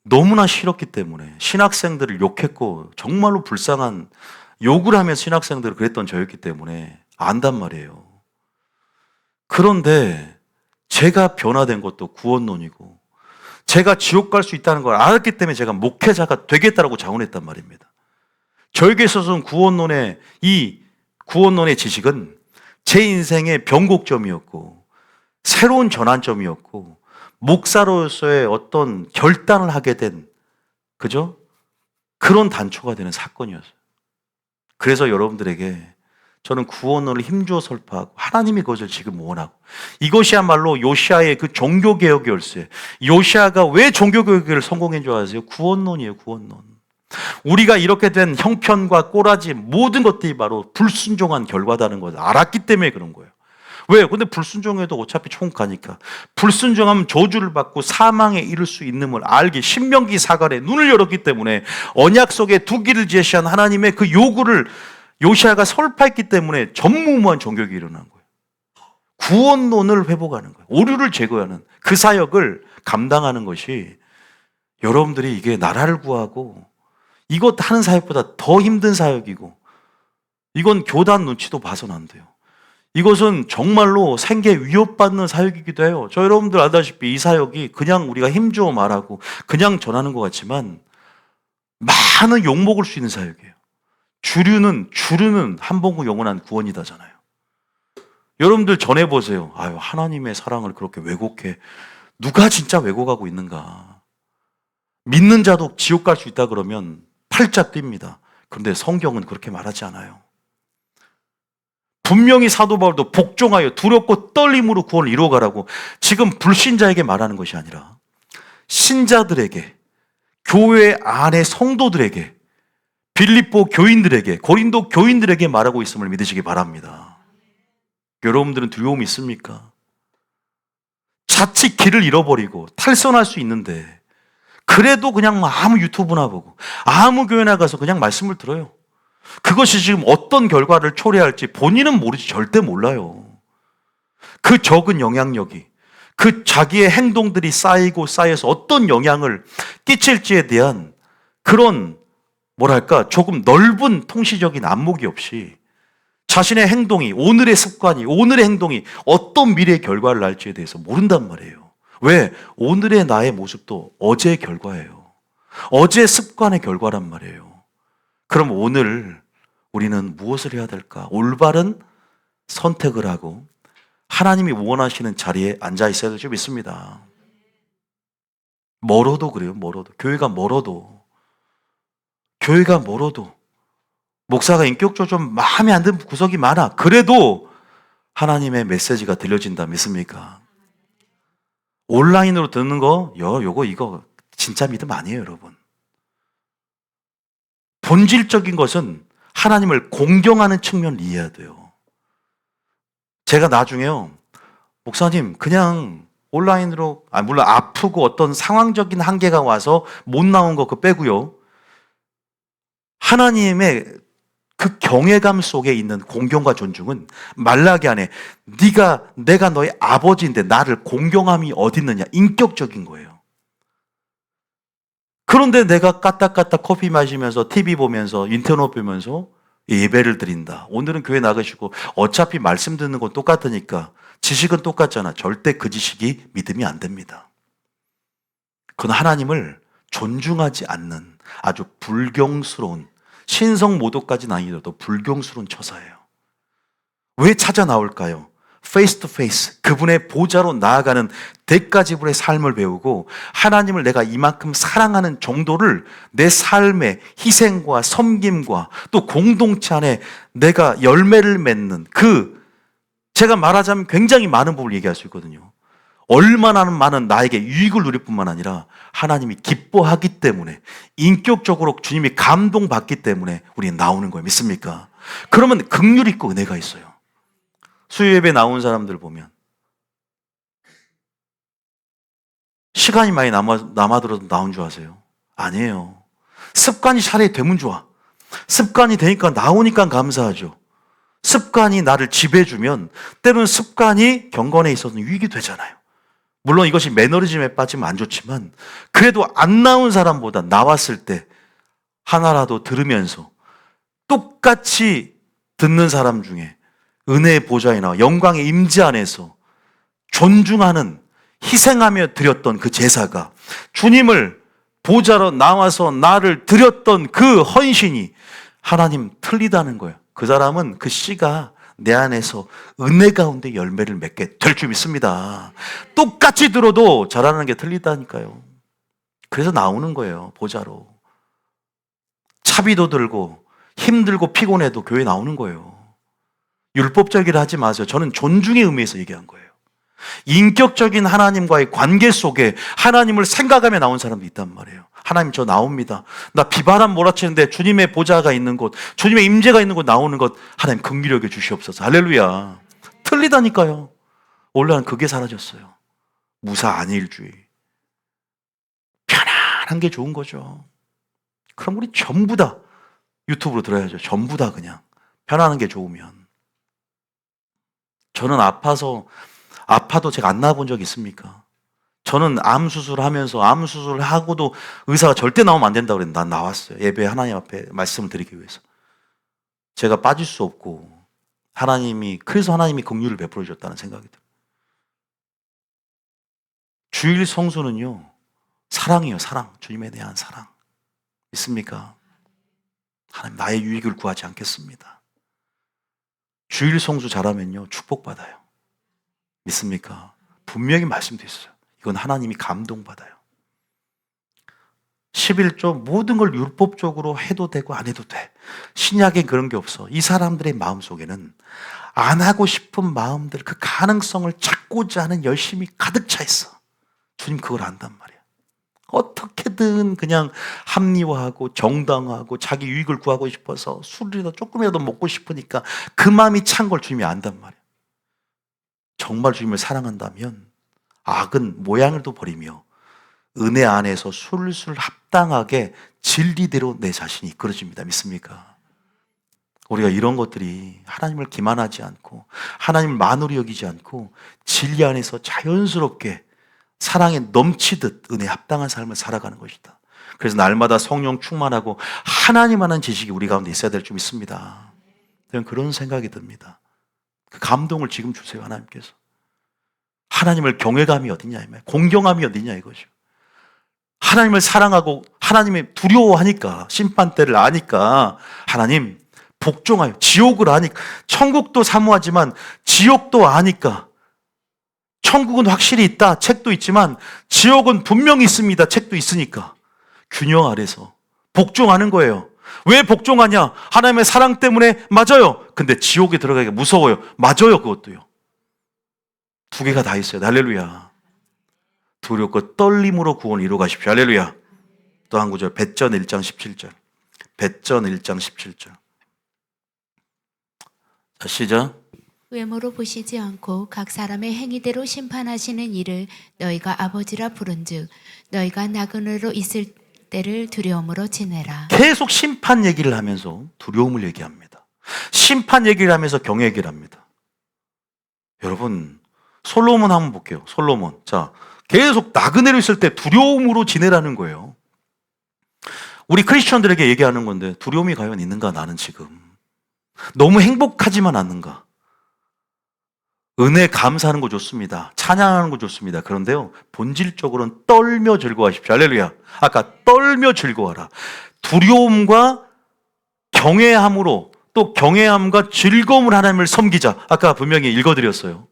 너무나 싫었기 때문에 신학생들을 욕했고 정말로 불쌍한 욕을 하면서 신학생들을 그랬던 저였기 때문에 안단 말이에요. 그런데 제가 변화된 것도 구원론이고 제가 지옥 갈 수 있다는 걸 알았기 때문에 제가 목회자가 되겠다라고 자원했단 말입니다. 저에게 있어서는 이 구원론의 지식은 제 인생의 변곡점이었고 새로운 전환점이었고 목사로서의 어떤 결단을 하게 된, 그죠? 그런 단초가 되는 사건이었어요. 그래서 여러분들에게 저는 구원론을 힘주어 설파하고 하나님이 그것을 지금 원하고, 이것이야말로 요시아의 그 종교개혁의 열쇠. 요시아가 왜 종교개혁을 성공한 줄 아세요? 구원론이에요, 구원론. 우리가 이렇게 된 형편과 꼬라지 모든 것들이 바로 불순종한 결과다는 것을 알았기 때문에 그런 거예요. 왜? 근데 불순종해도 어차피 총 가니까. 불순종하면 저주를 받고 사망에 이를 수 있는 걸 알기, 신명기 사갈에 눈을 열었기 때문에 언약 속에 두기를 제시한 하나님의 그 요구를 요시아가 설파했기 때문에 전무후무한 종교가 일어난 거예요. 구원론을 회복하는 거예요. 오류를 제거하는 그 사역을 감당하는 것이, 여러분들이 이게 나라를 구하고 이것 하는 사역보다 더 힘든 사역이고, 이건 교단 눈치도 봐서는 안 돼요. 이것은 정말로 생계 위협받는 사역이기도 해요. 저 여러분들 알다시피 이 사역이 그냥 우리가 힘주어 말하고 그냥 전하는 것 같지만 많은 욕먹을 수 있는 사역이에요. 주류는 한 번고 영원한 구원이다잖아요. 여러분들 전해보세요. 아유, 하나님의 사랑을 그렇게 왜곡해. 누가 진짜 왜곡하고 있는가. 믿는 자도 지옥 갈 수 있다 그러면 팔짝 뜁니다. 그런데 성경은 그렇게 말하지 않아요. 분명히 사도 바울도 복종하여 두렵고 떨림으로 구원을 이루어가라고 지금 불신자에게 말하는 것이 아니라 신자들에게, 교회 안의 성도들에게, 빌립보 교인들에게, 고린도 교인들에게 말하고 있음을 믿으시기 바랍니다. 여러분들은 두려움이 있습니까? 자칫 길을 잃어버리고 탈선할 수 있는데 그래도 그냥 아무 유튜브나 보고 아무 교회나 가서 그냥 말씀을 들어요. 그것이 지금 어떤 결과를 초래할지 본인은 모르지, 절대 몰라요. 그 적은 영향력이, 그 자기의 행동들이 쌓여서 어떤 영향을 끼칠지에 대한 그런, 뭐랄까, 조금 넓은 통시적인 안목이 없이 자신의 행동이, 오늘의 습관이, 오늘의 행동이 어떤 미래의 결과를 날지에 대해서 모른단 말이에요. 왜? 오늘의 나의 모습도 어제의 결과예요. 어제의 습관의 결과란 말이에요. 그럼 오늘 우리는 무엇을 해야 될까? 올바른 선택을 하고 하나님이 원하시는 자리에 앉아 있어야 될 줄 믿습니다. 멀어도 그래요, 멀어도. 교회가 멀어도 목사가 인격적으로 좀 마음에 안 드는 구석이 많아. 그래도 하나님의 메시지가 들려진다 믿습니까? 온라인으로 듣는 거, 이거 진짜 믿음 아니에요, 여러분. 본질적인 것은 하나님을 공경하는 측면을 이해해야 돼요. 제가 나중에요, 목사님, 그냥 온라인으로, 물론 아프고 어떤 상황적인 한계가 와서 못 나온 거 그거 빼고요. 하나님의 그 경외감 속에 있는 공경과 존중은 말라기 안에 내가 너의 아버지인데 나를 공경함이 어디 있느냐, 인격적인 거예요. 그런데 내가 까딱까딱 커피 마시면서 TV 보면서 인터넷 보면서 예배를 드린다. 오늘은 교회 나가시고 어차피 말씀 듣는 건 똑같으니까 지식은 똑같잖아. 절대 그 지식이 믿음이 안 됩니다. 그건 하나님을 존중하지 않는 아주 불경스러운, 신성 모독까지는 아니더라도 불경스러운 처사예요. 왜 찾아 나올까요? 페이스 투 페이스, 그분의 보좌로 나아가는 대가지불의 삶을 배우고 하나님을 내가 이만큼 사랑하는 정도를 내 삶의 희생과 섬김과 또 공동체 안에 내가 열매를 맺는 제가 말하자면 굉장히 많은 부분을 얘기할 수 있거든요. 얼마나 많은 나에게 유익을 누릴 뿐만 아니라 하나님이 기뻐하기 때문에, 인격적으로 주님이 감동받기 때문에 우리는 나오는 거예요. 믿습니까? 그러면 긍휼이 있고 은혜가 있어요. 수요예배 나온 사람들 보면 시간이 많이 남아들어도 나온 줄 아세요? 아니에요. 습관이 차라리 되면 좋아. 습관이 되니까 나오니까 감사하죠. 습관이 나를 지배해주면 때로는 습관이 경건에 있어서는 유익이 되잖아요. 물론 이것이 매너리즘에 빠지면 안 좋지만 그래도 안 나온 사람보다 나왔을 때 하나라도 들으면서 똑같이 듣는 사람 중에 은혜의 보좌에 나와 영광의 임재 안에서 존중하는, 희생하며 드렸던 그 제사가, 주님을 보좌로 나와서 나를 드렸던 그 헌신이 하나님 틀리다는 거예요. 그 사람은 그 씨가 내 안에서 은혜 가운데 열매를 맺게 될 줄 믿습니다. 똑같이 들어도 잘하는 게 틀리다니까요. 그래서 나오는 거예요, 보좌로. 차비도 들고 힘들고 피곤해도 교회 나오는 거예요. 율법적이라 하지 마세요. 저는 존중의 의미에서 얘기한 거예요. 인격적인 하나님과의 관계 속에 하나님을 생각하며 나온 사람도 있단 말이에요. 하나님, 저 나옵니다. 나 비바람 몰아치는데 주님의 보좌가 있는 곳, 주님의 임재가 있는 곳 나오는 것, 하나님 긍휼히 여겨 주시옵소서. 할렐루야. 틀리다니까요. 원래는 그게 사라졌어요. 무사 안일주의. 편안한 게 좋은 거죠. 그럼 우리 전부 다 유튜브로 들어야죠. 전부 다 그냥 편안한 게 좋으면. 저는 아파도 제가 안 나와본 적 있습니까? 저는 암 수술하면서 암 수술을 하고도 의사가 절대 나오면 안 된다고 그랬는데 난 나왔어요. 예배 하나님 앞에 말씀을 드리기 위해서. 제가 빠질 수 없고 그래서 하나님이 긍휼을 베풀어 주셨다는 생각이 들어요. 주일 성수는요, 사랑이에요. 사랑. 주님에 대한 사랑. 믿습니까? 하나님, 나의 유익을 구하지 않겠습니다. 주일 성수 잘하면요, 축복받아요. 믿습니까? 분명히 말씀되어 있어요. 이건 하나님이 감동받아요. 11조 모든 걸 율법적으로 해도 되고 안 해도 돼. 신약엔 그런 게 없어. 이 사람들의 마음속에는 안 하고 싶은 마음들, 그 가능성을 찾고자 하는 열심이 가득 차 있어. 주님 그걸 안단 말이야. 어떻게든 그냥 합리화하고 정당화하고 자기 유익을 구하고 싶어서 술이라도 조금이라도 먹고 싶으니까 그 마음이 찬 걸 주님이 안단 말이야. 정말 주님을 사랑한다면 악은 모양을도 버리며 은혜 안에서 술술 합당하게 진리대로 내 자신이 이끌어집니다. 믿습니까? 우리가 이런 것들이 하나님을 기만하지 않고 하나님을 만으로 여기지 않고 진리 안에서 자연스럽게 사랑에 넘치듯 은혜에 합당한 삶을 살아가는 것이다. 그래서 날마다 성령 충만하고 하나님 아는 지식이 우리 가운데 있어야 될 줄 믿습니다. 저는 그런 생각이 듭니다. 그 감동을 지금 주세요, 하나님께서. 하나님을 경외감이 어디냐, 공경함이 어디냐 이거죠. 하나님을 사랑하고 하나님이 두려워하니까, 심판대를 아니까 하나님 복종하여, 지옥을 아니까, 천국도 사모하지만 지옥도 아니까, 천국은 확실히 있다 책도 있지만 지옥은 분명히 있습니다 책도 있으니까 균형 아래서 복종하는 거예요. 왜 복종하냐? 하나님의 사랑 때문에. 맞아요. 근데 지옥에 들어가기가 무서워요. 맞아요. 그것도요. 두 개가 다 있어요. 할렐루야. 두렵고 떨림으로 구원을 이루어 가십시오. 할렐루야. 또 한 구절, 벳전 1장 17절. 벳전 1장 17절. 자, 시작. 외모로 보시지 않고 각 사람의 행위대로 심판하시는 이를 너희가 아버지라 부른즉 너희가 나그네로 있을 때를 두려움으로 지내라. 계속 심판 얘기를 하면서 두려움을 얘기합니다. 심판 얘기를 하면서 경외 얘기를 합니다. 여러분, 솔로몬 한번 볼게요. 솔로몬. 자, 계속 나그네로 있을 때 두려움으로 지내라는 거예요. 우리 크리스천들에게 얘기하는 건데 두려움이 과연 있는가 나는 지금. 너무 행복하지만 않는가. 은혜 감사하는 거 좋습니다. 찬양하는 거 좋습니다. 그런데요, 본질적으로는 떨며 즐거워하십시오. 할렐루야. 아까 떨며 즐거워하라. 두려움과 경외함으로, 또 경외함과 즐거움을 하나님을 섬기자. 아까 분명히 읽어드렸어요.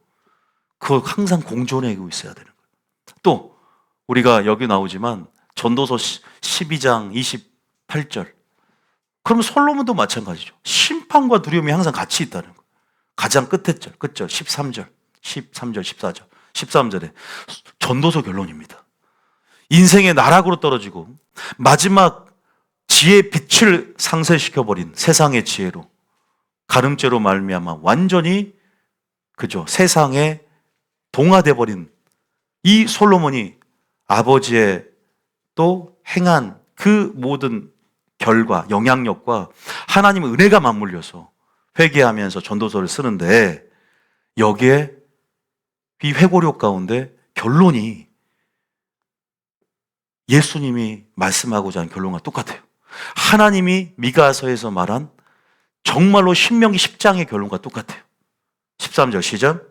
그거 항상 공존하고 있어야 되는 거예요. 또 우리가 여기 나오지만 전도서 12장 28절. 그럼 솔로몬도 마찬가지죠. 심판과 두려움이 항상 같이 있다는 거예요. 가장 끝에 절, 끝절 13절, 14절, 13절에 전도서 결론입니다. 인생의 나락으로 떨어지고 마지막 지혜의 빛을 상쇄시켜버린 세상의 지혜로, 가늠죄로 말미암아 완전히 그죠, 세상에 동화돼버린 이 솔로몬이 아버지의 또 행한 그 모든 결과, 영향력과 하나님의 은혜가 맞물려서 회개하면서 전도서를 쓰는데, 여기에 이 회고록 가운데 결론이 예수님이 말씀하고자 하는 결론과 똑같아요. 하나님이 미가서에서 말한 정말로 신명기 10장의 결론과 똑같아요. 13절 시작.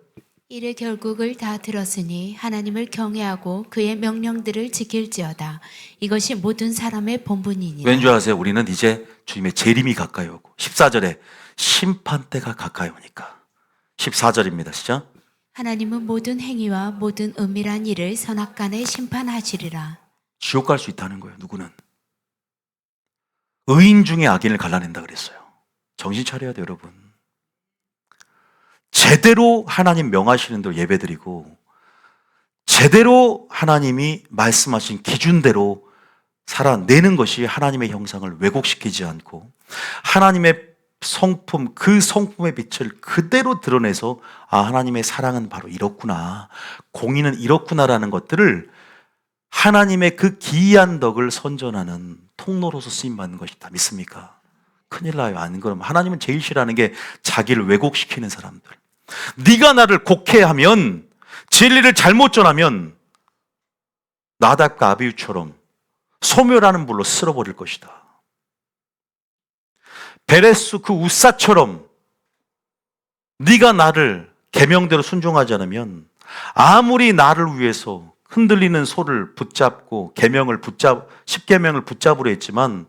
이를 결국을 다 들었으니 하나님을 경외하고 그의 명령들을 지킬지어다. 이것이 모든 사람의 본분이니라. 왠 줄 아세요? 우리는 이제 주님의 재림이 가까이 오고, 14절에 심판 때가 가까이 오니까. 14절입니다. 시작. 하나님은 모든 행위와 모든 은밀한 일을 선악간에 심판하시리라. 지옥 갈 수 있다는 거예요. 누구는 의인 중에 악인을 갈라낸다 그랬어요. 정신 차려야 돼요, 여러분. 제대로 하나님 명하시는 대로 예배드리고, 제대로 하나님이 말씀하신 기준대로 살아내는 것이 하나님의 형상을 왜곡시키지 않고 하나님의 성품, 그 성품의 빛을 그대로 드러내서, 아, 하나님의 사랑은 바로 이렇구나, 공의는 이렇구나라는 것들을 하나님의 그 기이한 덕을 선전하는 통로로서 쓰임받는 것이다. 믿습니까? 큰일 나요. 안 그러면 하나님은 제일 싫어하는 게 자기를 왜곡시키는 사람들. 네가 나를 곡해하면, 진리를 잘못 전하면 나답과 아비후처럼 소멸하는 불로 쓸어버릴 것이다. 베레스 그 우사처럼 네가 나를 계명대로 순종하지 않으면, 아무리 나를 위해서 흔들리는 소를 붙잡고 계명을 십계명을 붙잡으려 했지만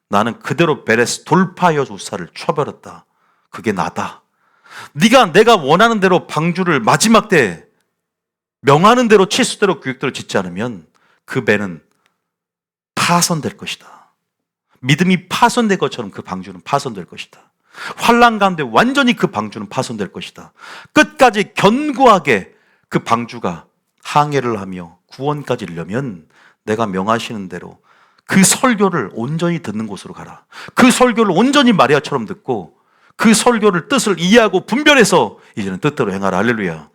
나는 그대로 베레스 돌파여 우사를 쳐버렸다. 그게 나다. 네가 내가 원하는 대로 방주를 마지막 때 명하는 대로 치수대로 교육대로 짓지 않으면 그 배는 파손될 것이다. 믿음이 파손된 것처럼 그 방주는 파손될 것이다. 환난 가운데 완전히 그 방주는 파손될 것이다. 끝까지 견고하게 그 방주가 항해를 하며 구원까지 이르려면 내가 명하시는 대로 그 설교를 온전히 듣는 곳으로 가라. 그 설교를 온전히 마리아처럼 듣고 그 설교를 뜻을 이해하고 분별해서 이제는 뜻대로 행하라. 할렐루야.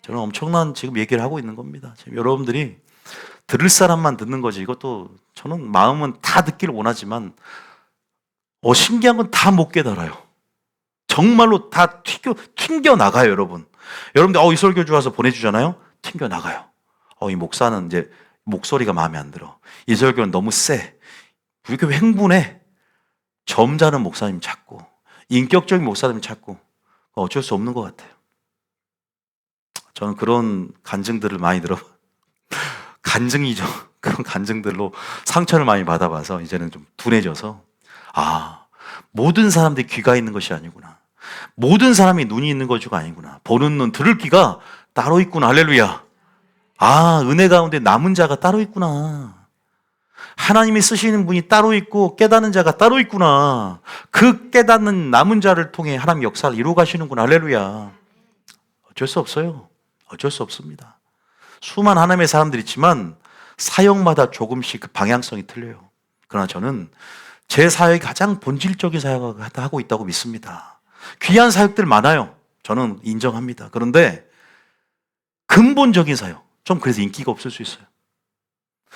저는 엄청난 지금 얘기를 하고 있는 겁니다. 지금 여러분들이 들을 사람만 듣는 거지, 이것도 저는 마음은 다 듣기를 원하지만 신기한 건 다 못 깨달아요. 정말로 다 튕겨 나가요, 여러분. 여러분들 이 설교주 와서 보내주잖아요. 튕겨 나가요. 이 목사는 이제 목소리가 마음에 안 들어. 이 설교는 너무 세. 우리 교회 행분해. 점잖은 목사님 찾고, 인격적인 목사님 찾고, 어쩔 수 없는 것 같아요. 저는 그런 간증들을 많이 간증이죠. 그런 간증들로 상처를 많이 받아봐서 이제는 좀 둔해져서, 모든 사람들이 귀가 있는 것이 아니구나. 모든 사람이 눈이 있는 것이 아니구나. 보는 눈, 들을 귀가 따로 있구나. 할렐루야. 은혜 가운데 남은 자가 따로 있구나. 하나님이 쓰시는 분이 따로 있고 깨닫는 자가 따로 있구나. 그 깨닫는 남은 자를 통해 하나님 역사를 이루어 가시는구나. 할렐루야. 어쩔 수 없어요. 어쩔 수 없습니다. 수많은 하나님의 사람들이 있지만 사역마다 조금씩 그 방향성이 틀려요. 그러나 저는 제 사역이 가장 본질적인 사역을 하고 있다고 믿습니다. 귀한 사역들 많아요. 저는 인정합니다. 그런데 근본적인 사역, 좀 그래서 인기가 없을 수 있어요.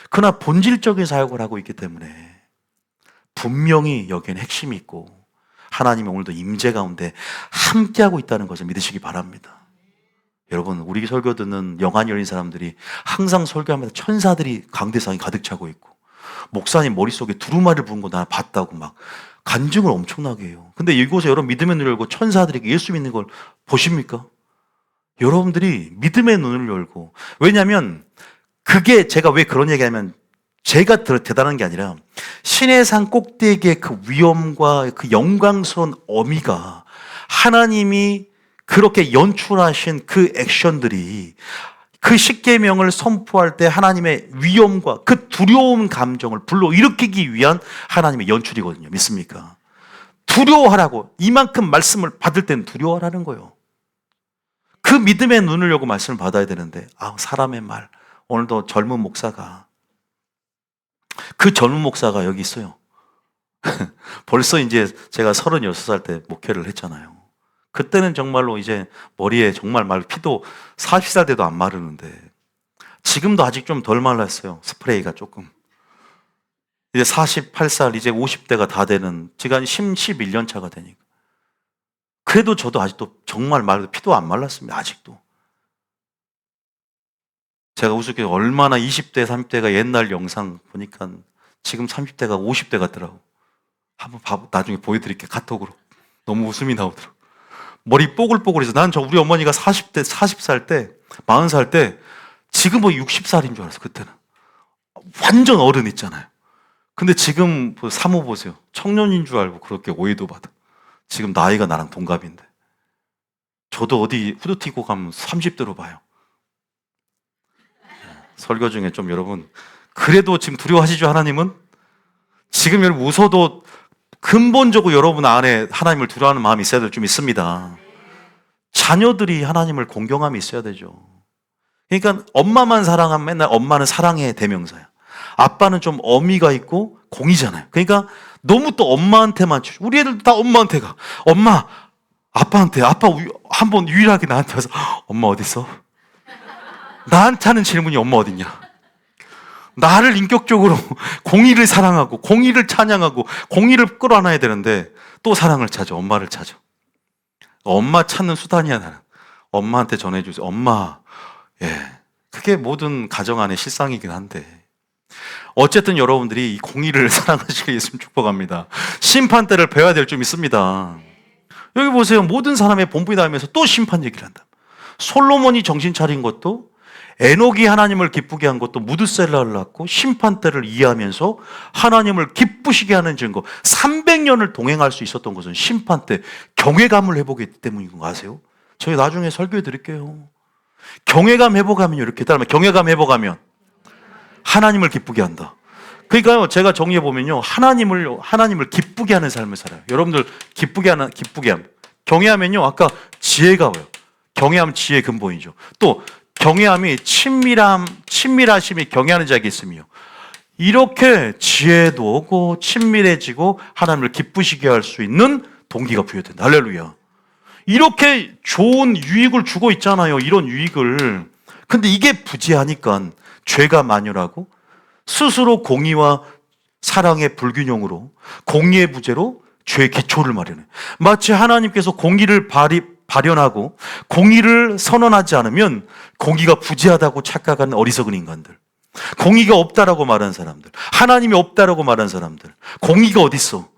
그러나 본질적인 사역을 하고 있기 때문에 분명히 여기에는 핵심이 있고 하나님이 오늘도 임재 가운데 함께하고 있다는 것을 믿으시기 바랍니다. 여러분, 우리 설교 듣는 영안이 열린 사람들이 항상 설교하면서 천사들이 강대상이 가득 차고 있고 목사님 머릿속에 두루마리를 부은 거 나 봤다고 막 간증을 엄청나게 해요. 근데 이곳에 여러분 믿음의 눈을 열고 천사들에게 예수 믿는 걸 보십니까? 여러분들이 믿음의 눈을 열고, 왜냐하면 그게 제가 왜 그런 얘기하면 제가 대단한 게 아니라 신의 산 꼭대기의 그 위엄과 그 영광스러운 어미가 하나님이 그렇게 연출하신 그 액션들이 그 십계명을 선포할 때 하나님의 위엄과 그 두려움 감정을 불러일으키기 위한 하나님의 연출이거든요. 믿습니까? 두려워하라고, 이만큼 말씀을 받을 때는 두려워하라는 거예요. 그 믿음의 눈을 열고 말씀을 받아야 되는데, 사람의 말. 오늘도 젊은 목사가, 그 젊은 목사가 여기 있어요. 벌써 이제 제가 36살 때 목회를 했잖아요. 그때는 정말로 이제 머리에 정말 피도 40살 때도 안 마르는데 지금도 아직 좀 덜 말랐어요. 스프레이가 조금. 이제 48살, 이제 50대가 다 되는, 지금 한 11년 차가 되니까. 그래도 저도 아직도 정말 피도 안 말랐습니다. 아직도. 제가 우습게 얼마나 20대, 30대가 옛날 영상 보니까 지금 30대가 50대 같더라고. 한번 나중에 보여드릴게요. 카톡으로. 너무 웃음이 나오더라고. 머리 뽀글뽀글해서 난 우리 어머니가 40살 때, 40살 때 지금 60살인 줄 알았어. 그때는 완전 어른 있잖아요. 근데 지금 사모 보세요. 청년인 줄 알고 그렇게 오해도 받아. 지금 나이가 나랑 동갑인데 저도 어디 후드 튀고 가면 30대로 봐요. 설교 중에 좀 여러분, 그래도 지금 두려워하시죠? 하나님은 지금 여러분 웃어도 근본적으로 여러분 안에 하나님을 두려워하는 마음이 있어야 될 좀 있습니다. 자녀들이 하나님을 공경함이 있어야 되죠. 그러니까 엄마만 사랑하면 맨날 엄마는 사랑의 대명사야. 아빠는 좀 어미가 있고 공이잖아요. 그러니까 너무 또 엄마한테만 치죠. 우리 애들도 다 엄마한테 가. 엄마, 아빠한테, 아빠 한번 유일하게 나한테 와서 엄마 어딨어? 나한테 하는 질문이 엄마 어딨냐? 나를 인격적으로 공의를 사랑하고 공의를 찬양하고 공의를 끌어안아야 되는데 또 사랑을 찾아, 엄마를 찾아. 엄마 찾는 수단이야. 나는 엄마한테 전해주세요. 엄마. 그게 모든 가정 안의 실상이긴 한데 어쨌든 여러분들이 이 공의를 사랑하시게 예수님 축복합니다. 심판 때를 배워야 될 좀 있습니다. 여기 보세요. 모든 사람의 본분이다 하면서 또 심판 얘기를 한다. 솔로몬이 정신 차린 것도, 에녹이 하나님을 기쁘게 한 것도 무드셀라를 낳고 심판대를 이해하면서 하나님을 기쁘시게 하는 증거, 300년을 동행할 수 있었던 것은 심판대 경외감을 회복했기 때문인 거 아세요? 저희 나중에 설교해 드릴게요. 경외감 회복하면 이렇게 따르면, 경외감 회복하면 하나님을 기쁘게 한다. 그러니까요, 제가 정리해 보면요, 하나님을 기쁘게 하는 삶을 살아요. 여러분들 기쁘게 함. 경외하면요, 아까 지혜가 와요. 경외하면 지혜의 근본이죠. 또 경외함이 친밀하심이 경외하는 자에게 있으며, 이렇게 지혜도 오고 친밀해지고 하나님을 기쁘시게 할 수 있는 동기가 부여된다. 할렐루야. 이렇게 좋은 유익을 주고 있잖아요. 이런 유익을. 근데 이게 부재하니까 죄가 만연하고 스스로 공의와 사랑의 불균형으로, 공의의 부재로 죄의 기초를 마련해. 마치 하나님께서 공의를 발현하고 공의를 선언하지 않으면 공의가 부재하다고 착각하는 어리석은 인간들, 공의가 없다라고 말하는 사람들, 하나님이 없다라고 말하는 사람들, 공의가 어디 있어?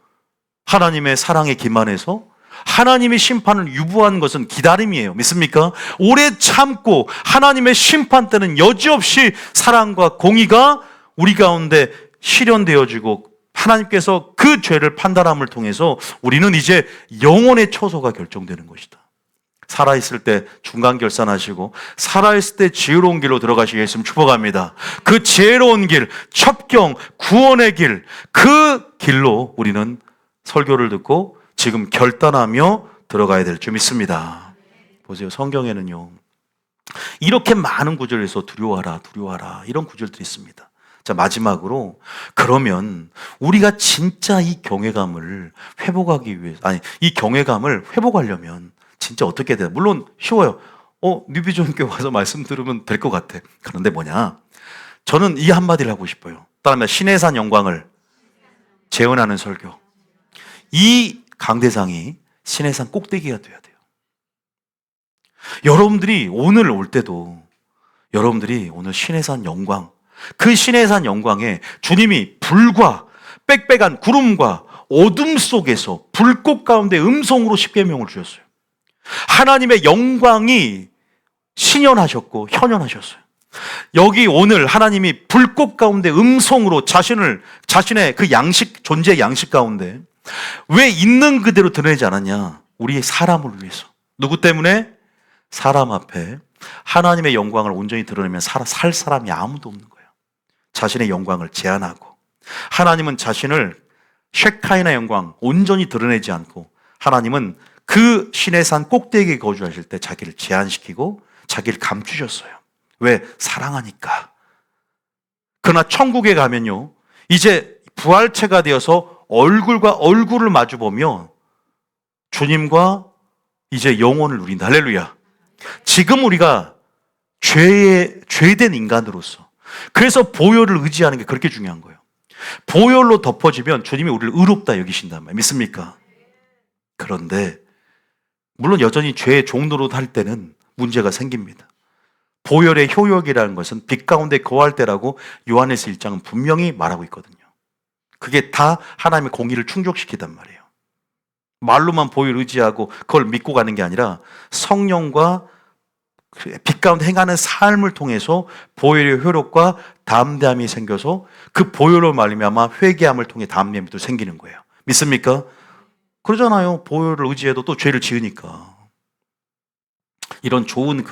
하나님의 사랑에 기만해서 하나님의 심판을 유보한 것은 기다림이에요. 믿습니까? 오래 참고 하나님의 심판 때는 여지없이 사랑과 공의가 우리 가운데 실현되어지고 하나님께서 그 죄를 판단함을 통해서 우리는 이제 영혼의 처소가 결정되는 것이다. 살아있을 때 중간 결산하시고 살아있을 때 지혜로운 길로 들어가시게 했으면 축복합니다. 그 지혜로운 길, 첩경, 구원의 길, 그 길로 우리는 설교를 듣고 지금 결단하며 들어가야 될 줄 믿습니다. 보세요. 성경에는요, 이렇게 많은 구절에서 두려워하라, 두려워하라 이런 구절들이 있습니다. 자, 마지막으로 그러면 우리가 진짜 이 경외감을 회복하기 위해서, 아니, 이 경외감을 회복하려면 진짜 어떻게 돼요? 물론 쉬워요. 뉴비전교회 와서 말씀 들으면 될 것 같아. 그런데 뭐냐? 저는 이 한마디를 하고 싶어요. 따라하면 신의 산 영광을 재현하는 설교. 이 강대상이 신의 산 꼭대기가 돼야 돼요. 여러분들이 오늘 올 때도 여러분들이 오늘 신의 산 영광, 그 신의 산 영광에 주님이 불과 빽빽한 구름과 어둠 속에서 불꽃 가운데 음성으로 십계명을 주셨어요. 하나님의 영광이 신현하셨고 현현하셨어요. 여기 오늘 하나님이 불꽃 가운데 음성으로 자신의 그 양식, 존재의 양식 가운데 왜 있는 그대로 드러내지 않았냐? 우리의 사람을 위해서. 누구 때문에? 사람 앞에 하나님의 영광을 온전히 드러내면 살 사람이 아무도 없는 거예요. 자신의 영광을 제한하고, 하나님은 자신을 쉐카이나 영광 온전히 드러내지 않고, 하나님은 그 신의 산 꼭대기에 거주하실 때 자기를 제한시키고 자기를 감추셨어요. 왜? 사랑하니까. 그러나 천국에 가면요, 이제 부활체가 되어서 얼굴과 얼굴을 마주보며 주님과 이제 영혼을 누린다. 할렐루야. 지금 우리가 죄된 인간으로서, 그래서 보혈을 의지하는 게 그렇게 중요한 거예요. 보혈로 덮어지면 주님이 우리를 의롭다 여기신단 말이에요. 믿습니까? 그런데 물론 여전히 죄의 종로로 할 때는 문제가 생깁니다. 보혈의 효력이라는 것은 빛 가운데 거할 때라고 요한에서 1장은 분명히 말하고 있거든요. 그게 다 하나님의 공의를 충족시키단 말이에요. 말로만 보혈 의지하고 그걸 믿고 가는 게 아니라 성령과 빛 가운데 행하는 삶을 통해서 보혈의 효력과 담대함이 생겨서 그 보혈로 말미암아 회개함을 통해 담대함이 또 생기는 거예요. 믿습니까? 그러잖아요. 보혈을 의지해도 또 죄를 지으니까. 이런 좋은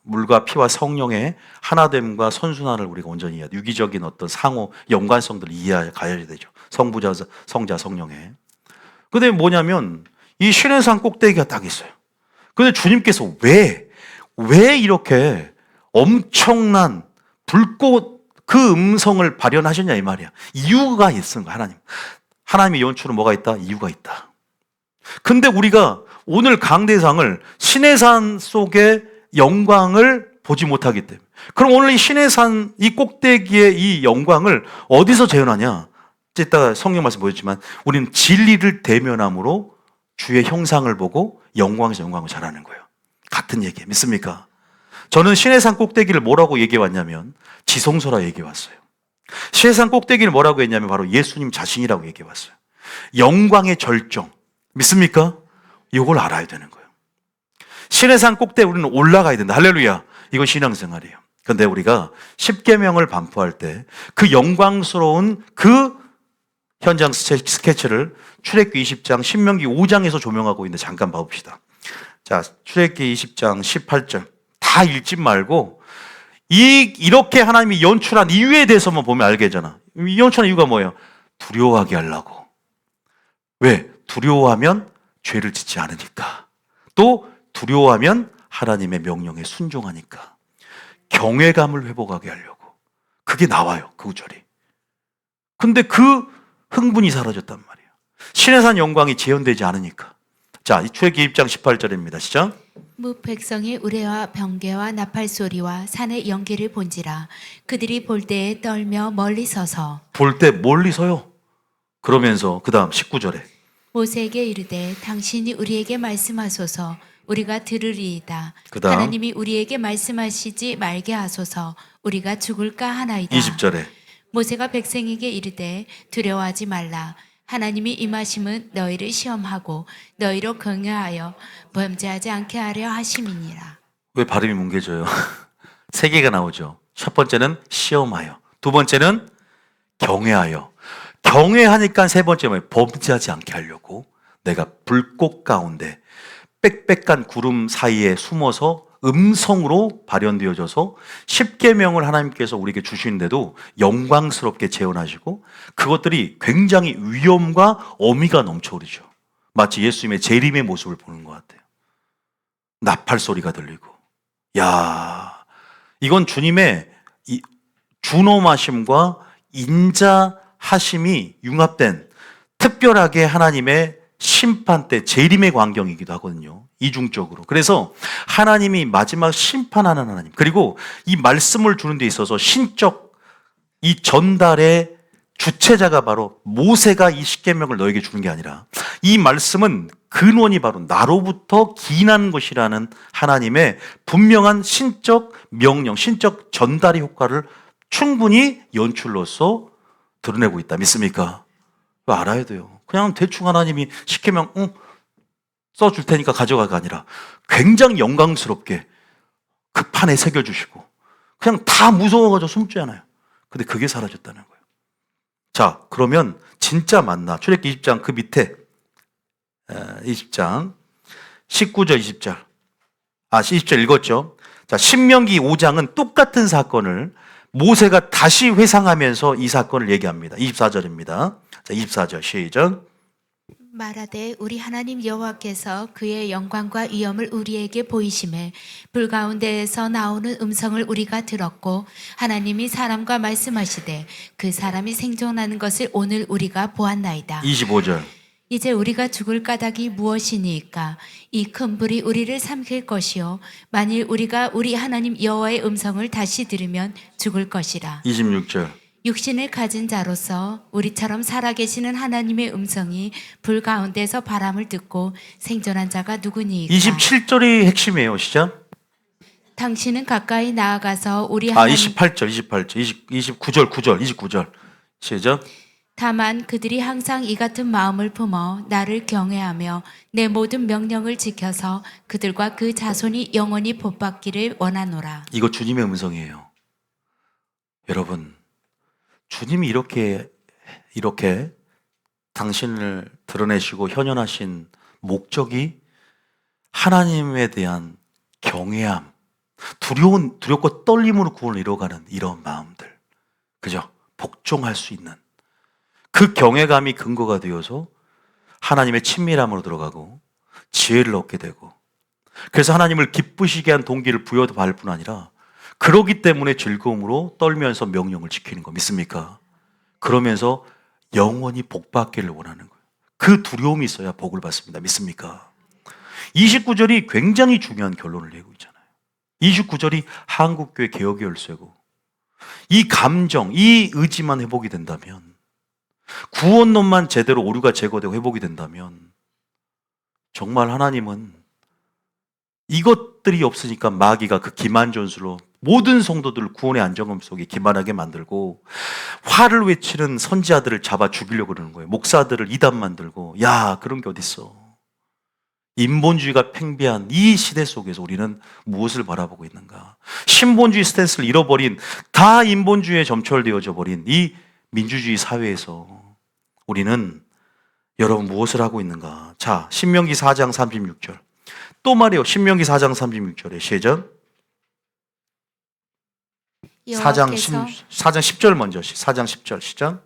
물과 피와 성령의 하나됨과 선순환을 우리가 온전히 해야 돼. 유기적인 어떤 상호 연관성들을 이해해 가야 되죠. 성부자, 성자, 성령의. 근데 뭐냐면 이 신의 산 꼭대기가 딱 있어요. 근데 주님께서 왜 이렇게 엄청난 불꽃 그 음성을 발현하셨냐 이 말이야. 이유가 있는 거야, 하나님의 연출은 뭐가 있다? 이유가 있다. 근데 우리가 오늘 강대상을 신의 산 속의 영광을 보지 못하기 때문에, 그럼 오늘 이 신의 산 이 꼭대기의 이 영광을 어디서 재현하냐? 이따가 성령 말씀 보였지만 우리는 진리를 대면함으로 주의 형상을 보고 영광에서 영광을 잘하는 거예요. 같은 얘기예요. 믿습니까? 저는 신의 산 꼭대기를 뭐라고 얘기해 왔냐면 지성소라 얘기해 왔어요. 신의 산 꼭대기를 뭐라고 했냐면 바로 예수님 자신이라고 얘기해 왔어요. 영광의 절정. 믿습니까? 이걸 알아야 되는 거예요. 신의 산 꼭대기 우리는 올라가야 된다. 할렐루야. 이거 신앙생활이에요. 그런데 우리가 십계명을 반포할 때 그 영광스러운 그 현장 스케치를 출애굽기 20장, 신명기 5장에서 조명하고 있는데 잠깐 봐봅시다. 자, 출애굽기 20장 18절 다 읽지 말고 이렇게 하나님이 연출한 이유에 대해서만 보면 알겠잖아. 이 연출한 이유가 뭐예요? 두려워하게 하려고. 왜? 두려워하면 죄를 짓지 않으니까. 또 두려워하면 하나님의 명령에 순종하니까. 경외감을 회복하게 하려고. 그게 나와요, 그 구절이. 근데 그 흥분이 사라졌단 말이에요. 신의 산 영광이 재현되지 않으니까. 자, 이 출애굽기 20장 18절입니다. 시작. 무 백성이 우레와 번개와 나팔 소리와 산의 연기를 본지라. 그들이 볼 때에 떨며 멀리 서서. 볼 때 멀리 서요. 그러면서 그 다음 19절에 모세에게 이르되 당신이 우리에게 말씀하소서 우리가 들으리이다. 그다음 하나님이 우리에게 말씀하시지 말게 하소서 우리가 죽을까 하나이다. 20절에 모세가 백성에게 이르되 두려워하지 말라. 하나님이 임하심은 너희를 시험하고 너희로 경외하여 범죄하지 않게 하려 하심이니라. 왜 발음이 뭉개져요? 세 개가 나오죠. 첫 번째는 시험하여, 두 번째는 경외하여. 경외하니까 세 번째 뭐예요? 범죄하지 않게 하려고 내가 불꽃 가운데 빽빽한 구름 사이에 숨어서 음성으로 발현되어져서 십계명을 하나님께서 우리에게 주시는데도 영광스럽게 재현하시고 그것들이 굉장히 위엄과 어미가 넘쳐오르죠. 마치 예수님의 재림의 모습을 보는 것 같아요. 나팔 소리가 들리고, 야, 이건 주님의 준엄하심과 인자하심이 융합된 특별하게 하나님의 심판 때 재림의 광경이기도 하거든요. 이중적으로. 그래서 하나님이 마지막 심판하는 하나님, 그리고 이 말씀을 주는 데 있어서 신적 이 전달의 주체자가 바로 모세가 이 십계명을 너에게 주는 게 아니라 이 말씀은 근원이 바로 나로부터 기인한 것이라는 하나님의 분명한 신적 명령, 신적 전달의 효과를 충분히 연출로서 드러내고 있다. 믿습니까? 그거 알아야 돼요. 그냥 대충 하나님이 십계명 써줄 테니까 가져가가 아니라 굉장히 영광스럽게 그 판에 새겨주시고 그냥 다 무서워가지고 숨지 않아요. 근데 그게 사라졌다는 거예요. 자, 그러면 진짜 맞나? 출애굽기 20장 그 밑에 20장 19절 20절 20절 읽었죠? 자, 신명기 5장은 똑같은 사건을 모세가 다시 회상하면서 이 사건을 얘기합니다. 24절입니다. 자, 24절 시작. 말하되 우리 하나님 여호와께서 그의 영광과 위엄을 우리에게 보이심에 불 가운데에서 나오는 음성을 우리가 들었고 하나님이 사람과 말씀하시되 그 사람이 생존하는 것을 오늘 우리가 보았나이다. 25절. 이제 우리가 죽을 까닭이 무엇이니까? 이 큰 불이 우리를 삼킬 것이요 만일 우리가 우리 하나님 여호와의 음성을 다시 들으면 죽을 것이라. 26절. 육신을 가진 자로서 우리처럼 살아계시는 하나님의 음성이 불 가운데서 바람을 듣고 생존한 자가 누구니이까? 27절이 핵심이에요. 시작. 당신은 가까이 나아가서 우리 하나님 28절 29절 시작. 다만 그들이 항상 이 같은 마음을 품어 나를 경외하며 내 모든 명령을 지켜서 그들과 그 자손이 영원히 복받기를 원하노라. 이거 주님의 음성이에요. 여러분, 주님이 이렇게 당신을 드러내시고 현현하신 목적이 하나님에 대한 경외함, 두렵고 떨림으로 구원을 이뤄가는 이런 마음들, 그죠? 복종할 수 있는 그 경외감이 근거가 되어서 하나님의 친밀함으로 들어가고 지혜를 얻게 되고, 그래서 하나님을 기쁘시게 한 동기를 부여받을 뿐 아니라 그러기 때문에 즐거움으로 떨면서 명령을 지키는 거 믿습니까? 그러면서 영원히 복받기를 원하는 거예요. 그 두려움이 있어야 복을 받습니다. 믿습니까? 29절이 굉장히 중요한 결론을 내고 있잖아요. 29절이 한국교회 개혁의 열쇠고, 이 감정, 이 의지만 회복이 된다면, 구원론만 제대로 오류가 제거되고 회복이 된다면 정말 하나님은 이것들이 없으니까 마귀가 그 기만 전술로 모든 성도들을 구원의 안정감 속에 기만하게 만들고 화를 외치는 선지자들을 잡아 죽이려고 그러는 거예요. 목사들을 이단 만들고. 야, 그런 게 어딨어. 인본주의가 팽배한 이 시대 속에서 우리는 무엇을 바라보고 있는가? 신본주의 스탠스를 잃어버린, 다 인본주의에 점철되어져 버린 이 민주주의 사회에서 우리는 여러분 무엇을 하고 있는가? 자, 신명기 4장 36절 또 말해요. 신명기 4장 36절에 시작. 4장 10절 먼저. 4장 10절 시작.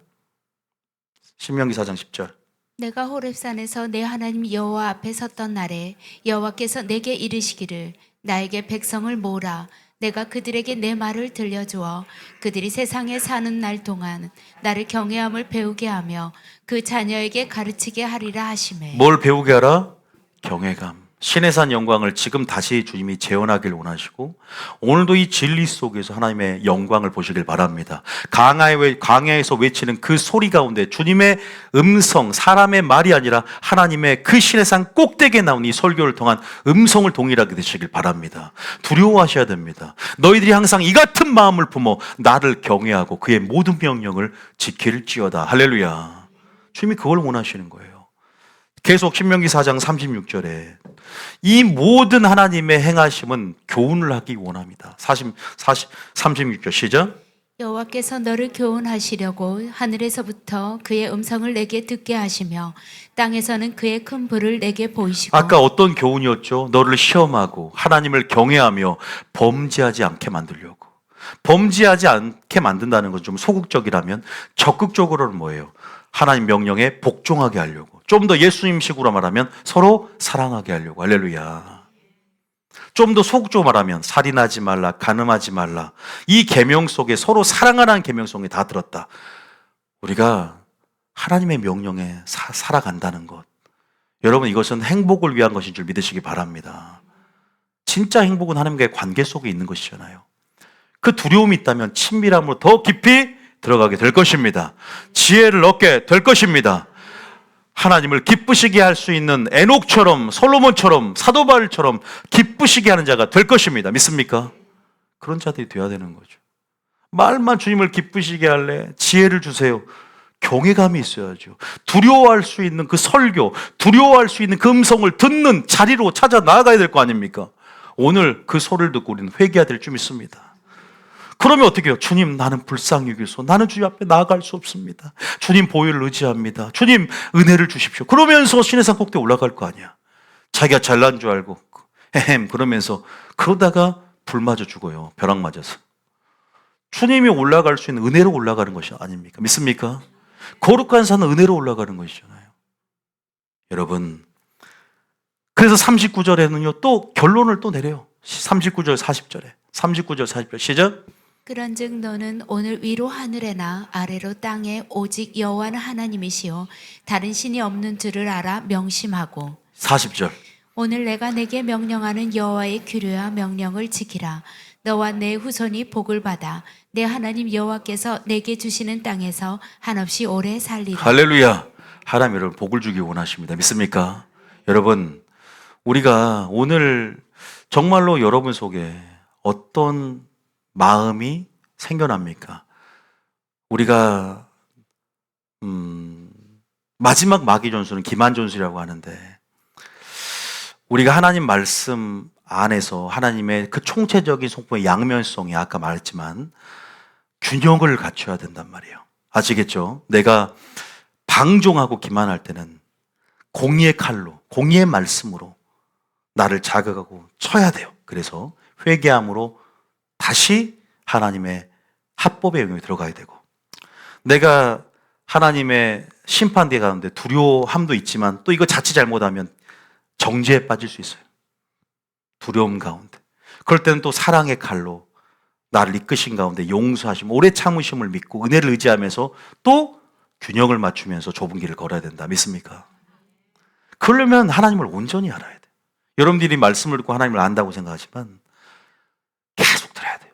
신명기 4장 10절. 내가 호렙산에서 내 하나님 여호와 앞에 섰던 날에 여호와께서 내게 이르시기를 나에게 백성을 모으라. 내가 그들에게 내 말을 들려주어 그들이 세상에 사는 날 동안 나를 경외함을 배우게 하며 그 자녀에게 가르치게 하리라 하시매. 뭘 배우게 하라? 경외감. 신의 산 영광을 지금 다시 주님이 재현하길 원하시고, 오늘도 이 진리 속에서 하나님의 영광을 보시길 바랍니다. 광야에서 외치는 그 소리 가운데 주님의 음성, 사람의 말이 아니라 하나님의 그 신의 산 꼭대기에 나온 이 설교를 통한 음성을 동일하게 되시길 바랍니다. 두려워하셔야 됩니다. 너희들이 항상 이 같은 마음을 품어 나를 경외하고 그의 모든 명령을 지킬지어다. 할렐루야. 주님이 그걸 원하시는 거예요. 계속 신명기 4장 36절에 이 모든 하나님의 행하심은 교훈을 하기 원합니다. 36절 시작. 여호와께서 너를 교훈하시려고 하늘에서부터 그의 음성을 내게 듣게 하시며 땅에서는 그의 큰 불을 내게 보이시고. 아까 어떤 교훈이었죠? 너를 시험하고 하나님을 경외하며 범죄하지 않게 만들려고. 범죄하지 않게 만든다는 건 좀 소극적이라면 적극적으로는 뭐예요? 하나님 명령에 복종하게 하려고. 좀 더 예수님식으로 말하면 서로 사랑하게 하려고. 할렐루야. 좀 더 소극적으로 말하면 살인하지 말라, 간음하지 말라. 이 계명 속에 서로 사랑하라는 계명 속에 다 들었다. 우리가 하나님의 명령에 살아간다는 것. 여러분, 이것은 행복을 위한 것인 줄 믿으시기 바랍니다. 진짜 행복은 하나님과의 관계 속에 있는 것이잖아요. 그 두려움이 있다면 친밀함으로 더 깊이 들어가게 될 것입니다. 지혜를 얻게 될 것입니다. 하나님을 기쁘시게 할 수 있는 에녹처럼, 솔로몬처럼, 사도 바울처럼 기쁘시게 하는 자가 될 것입니다. 믿습니까? 그런 자들이 되어야 되는 거죠. 말만 주님을 기쁘시게 할래? 지혜를 주세요. 경외감이 있어야죠. 두려워할 수 있는 그 설교, 두려워할 수 있는 그 음성을 듣는 자리로 찾아 나아가야 될 거 아닙니까? 오늘 그 소리를 듣고 우리는 회개해야 될 줄 믿습니다. 그러면 어떻게 해요? 주님, 나는 불쌍히 여기서 나는 주님 앞에 나아갈 수 없습니다. 주님 보혈을 의지합니다. 주님 은혜를 주십시오. 그러면서 시내산 꼭대기 올라갈 거 아니야. 자기가 잘난 줄 알고 헤헴 그러면서 그러다가 불 맞아 죽어요. 벼락 맞아서. 주님이 올라갈 수 있는 은혜로 올라가는 것이 아닙니까? 믿습니까? 거룩한 산은 은혜로 올라가는 것이잖아요. 여러분, 그래서 39절에는요 또 결론을 또 내려요. 39절 40절에 39절 40절 시작. 그런즉 너는 오늘 위로 하늘에나 아래로 땅에 오직 여호와는 하나님이시요 다른 신이 없는 줄을 알아 명심하고 40절. 오늘 내가 내게 명령하는 여호와의 규례와 명령을 지키라. 너와 내 후손이 복을 받아 내 하나님 여호와께서 내게 주시는 땅에서 한없이 오래 살리라. 할렐루야. 하나님 여러분 복을 주기 원하십니다. 믿습니까? 여러분, 우리가 오늘 정말로 여러분 속에 어떤 마음이 생겨납니까? 우리가 마지막 마귀 전술은 기만 전술이라고 하는데, 우리가 하나님 말씀 안에서 하나님의 그 총체적인 성품의 양면성이 아까 말했지만 균형을 갖춰야 된단 말이에요. 아시겠죠? 내가 방종하고 기만할 때는 공의의 칼로, 공의의 말씀으로 나를 자극하고 쳐야 돼요. 그래서 회개함으로 다시 하나님의 합법의 영역에 들어가야 되고, 내가 하나님의 심판대 가운데 두려움도 있지만 또 이거 자칫 잘못하면 정죄에 빠질 수 있어요. 두려움 가운데. 그럴 때는 또 사랑의 칼로 나를 이끄신 가운데 용서하심, 오래 참으심을 믿고 은혜를 의지하면서 또 균형을 맞추면서 좁은 길을 걸어야 된다. 믿습니까? 그러려면 하나님을 온전히 알아야 돼요. 여러분들이 말씀을 듣고 하나님을 안다고 생각하지만 계속 들어야 돼요.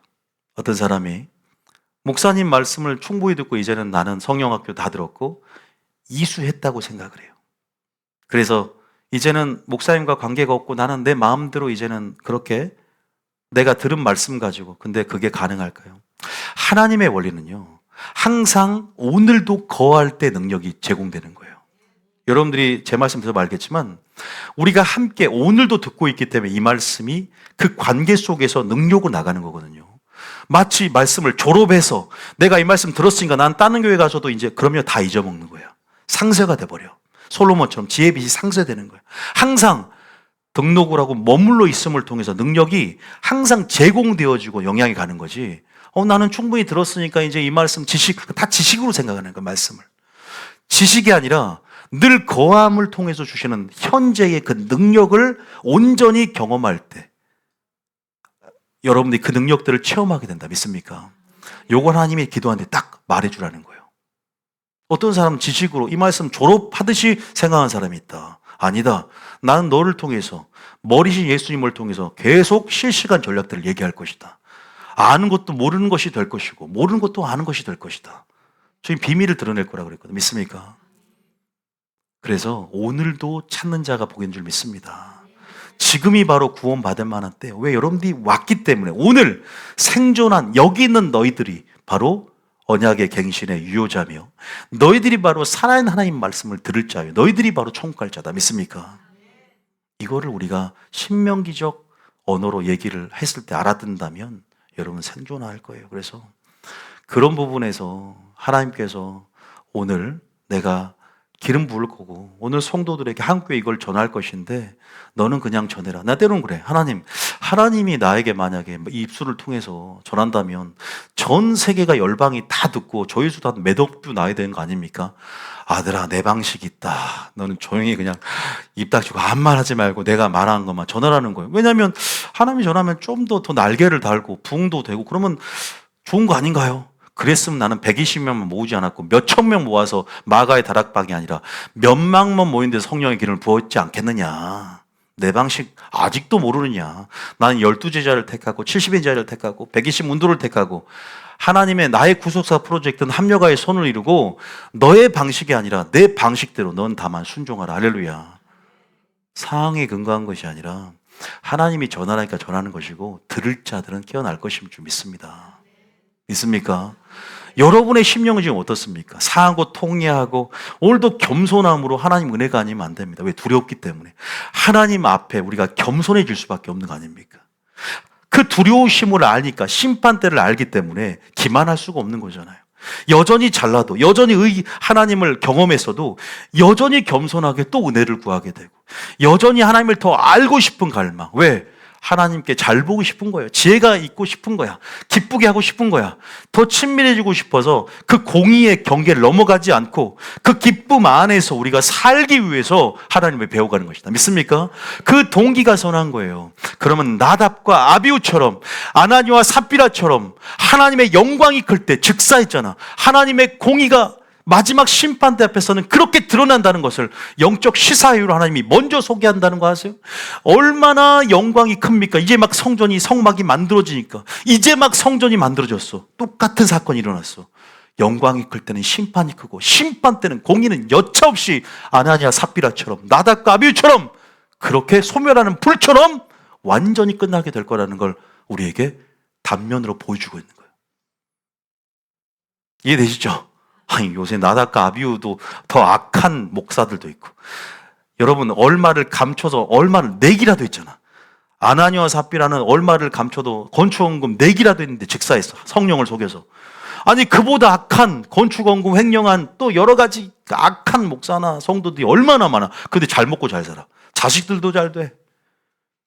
어떤 사람이 목사님 말씀을 충분히 듣고 이제는 나는 성령학교 다 들었고 이수했다고 생각을 해요. 그래서 이제는 목사님과 관계가 없고 나는 내 마음대로 이제는 그렇게 내가 들은 말씀 가지고, 근데 그게 가능할까요? 하나님의 원리는요 항상 오늘도 거할 때 능력이 제공되는 거예요. 여러분들이 제 말씀 들어서 알겠지만 우리가 함께 오늘도 듣고 있기 때문에 이 말씀이 그 관계 속에서 능력으로 나가는 거거든요. 마치 말씀을 졸업해서 내가 이 말씀 들었으니까 난 다른 교회 가서도 이제 그러면 다 잊어먹는 거예요. 상쇄가 돼버려. 솔로몬처럼 지혜 빛이 상쇄되는 거예요. 항상 등록을 하고 머물러 있음을 통해서 능력이 항상 제공되어지고 영향이 가는 거지. 나는 충분히 들었으니까 이제 이 말씀 다 지식으로 생각하는 거예요. 말씀을. 지식이 아니라 늘 거함을 통해서 주시는 현재의 그 능력을 온전히 경험할 때 여러분들이 그 능력들을 체험하게 된다. 믿습니까? 요걸 하나님이 기도하는데 딱 말해주라는 거예요. 어떤 사람은 지식으로 이 말씀 졸업하듯이 생각하는 사람이 있다. 아니다. 나는 너를 통해서, 머리신 예수님을 통해서 계속 실시간 전략들을 얘기할 것이다. 아는 것도 모르는 것이 될 것이고 모르는 것도 아는 것이 될 것이다. 저희 비밀을 드러낼 거라고 그랬거든요. 믿습니까? 그래서 오늘도 찾는 자가 복인 줄 믿습니다. 지금이 바로 구원받을 만한 때. 왜? 여러분들이 왔기 때문에. 오늘 생존한 여기 있는 너희들이 바로 언약의 갱신의 유효자며 너희들이 바로 살아있는 하나님 말씀을 들을 자요, 너희들이 바로 천국 갈 자다. 믿습니까? 이거를 우리가 신명기적 언어로 얘기를 했을 때 알아듣는다면 여러분 생존할 거예요. 그래서 그런 부분에서 하나님께서 오늘 내가 기름 부을 거고 오늘 성도들에게 한국에 이걸 전할 것인데 너는 그냥 전해라. 나 때로는 그래. 하나님이 나에게 만약에 이 입술을 통해서 전한다면 전 세계가 열방이 다 듣고 조회수도 한 몇억 뷰 나야 되는 거 아닙니까? 아들아, 내 방식이 있다. 너는 조용히 그냥 입 닥치고 아무 말 하지 말고 내가 말하는 것만 전하라는 거예요. 왜냐하면 하나님이 전하면 좀 더 날개를 달고 부흥도 되고 그러면 좋은 거 아닌가요? 그랬으면 나는 120명만 모으지 않았고 몇천 명 모아서 마가의 다락방이 아니라 몇만만 모인데 성령의 기름을 부었지 않겠느냐. 내 방식 아직도 모르느냐. 나는 12제자를 택하고 70의 제자를 택하고 120 문도를 택하고 하나님의 나의 구속사 프로젝트는 합력하여 손을 이루고 너의 방식이 아니라 내 방식대로 넌 다만 순종하라. 할렐루야. 상황에 근거한 것이 아니라 하나님이 전하라니까 전하는 것이고 들을 자들은 깨어날 것임을 줄 믿습니다. 믿습니까? 여러분의 심령은 지금 어떻습니까? 상하고 통례하고 오늘도 겸손함으로 하나님 은혜가 아니면 안 됩니다. 왜? 두렵기 때문에. 하나님 앞에 우리가 겸손해질 수밖에 없는 거 아닙니까? 그 두려우심을 아니까 심판대를 알기 때문에 기만할 수가 없는 거잖아요. 여전히 잘나도 여전히 하나님을 경험했어도 여전히 겸손하게 또 은혜를 구하게 되고 여전히 하나님을 더 알고 싶은 갈망. 왜? 하나님께 잘 보고 싶은 거예요. 지혜가 있고 싶은 거야. 기쁘게 하고 싶은 거야. 더 친밀해지고 싶어서 그 공의의 경계를 넘어가지 않고 그 기쁨 안에서 우리가 살기 위해서 하나님을 배워가는 것이다. 믿습니까? 그 동기가 선한 거예요. 그러면 나답과 아비후처럼 아나니와 삽비라처럼 하나님의 영광이 클 때 즉사했잖아. 하나님의 공의가 마지막 심판대 앞에서는 그렇게 드러난다는 것을 영적 시사회로 하나님이 먼저 소개한다는 거 아세요? 얼마나 영광이 큽니까? 이제 막 성막이 만들어지니까 이제 막 성전이 만들어졌어. 똑같은 사건이 일어났어. 영광이 클 때는 심판이 크고 심판 때는 공의는 여차없이 아나니아 삽비라처럼 나답과 아비후처럼 그렇게 소멸하는 불처럼 완전히 끝나게 될 거라는 걸 우리에게 단면으로 보여주고 있는 거예요. 이해되시죠? 아니, 요새 나답과 아비후도 더 악한 목사들도 있고 여러분 얼마를 감춰서 얼마를 내기라도 했잖아. 아나니아와 삽비라는 얼마를 감춰도 건축원금 내기라도 했는데 즉사했어. 성령을 속여서. 아니 그보다 악한 건축원금 횡령한 또 여러 가지 악한 목사나 성도들이 얼마나 많아. 근데 잘 먹고 잘 살아. 자식들도 잘 돼.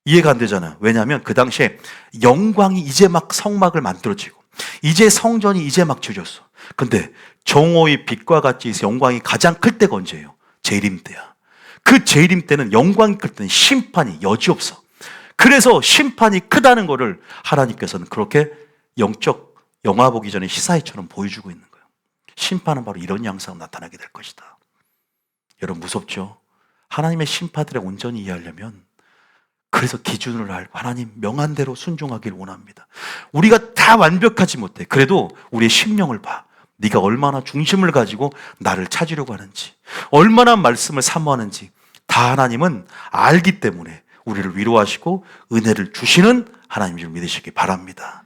이해가 안 되잖아요. 왜냐하면 그 당시에 영광이 이제 막 성막을 만들어지고 이제 성전이 이제 막 지어졌어. 근데 정오의 빛과 같이 영광이 가장 클 때가 언제예요? 재림 때야. 그 재림 때는 영광이 클 때는 심판이 여지없어. 그래서 심판이 크다는 것을 하나님께서는 그렇게 영적 영화 보기 전에 시사회처럼 보여주고 있는 거예요. 심판은 바로 이런 양상으로 나타나게 될 것이다. 여러분 무섭죠? 하나님의 심판들을 온전히 이해하려면 그래서 기준을 알고 하나님 명한대로 순종하길 원합니다. 우리가 다 완벽하지 못해. 그래도 우리의 심령을 봐. 네가 얼마나 중심을 가지고 나를 찾으려고 하는지, 얼마나 말씀을 사모하는지 다 하나님은 알기 때문에 우리를 위로하시고 은혜를 주시는 하나님인 줄 믿으시기 바랍니다.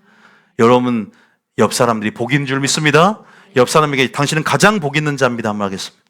여러분 옆 사람들이 복 있는 줄 믿습니다. 옆 사람에게 당신은 가장 복 있는 자입니다 한번 하겠습니다.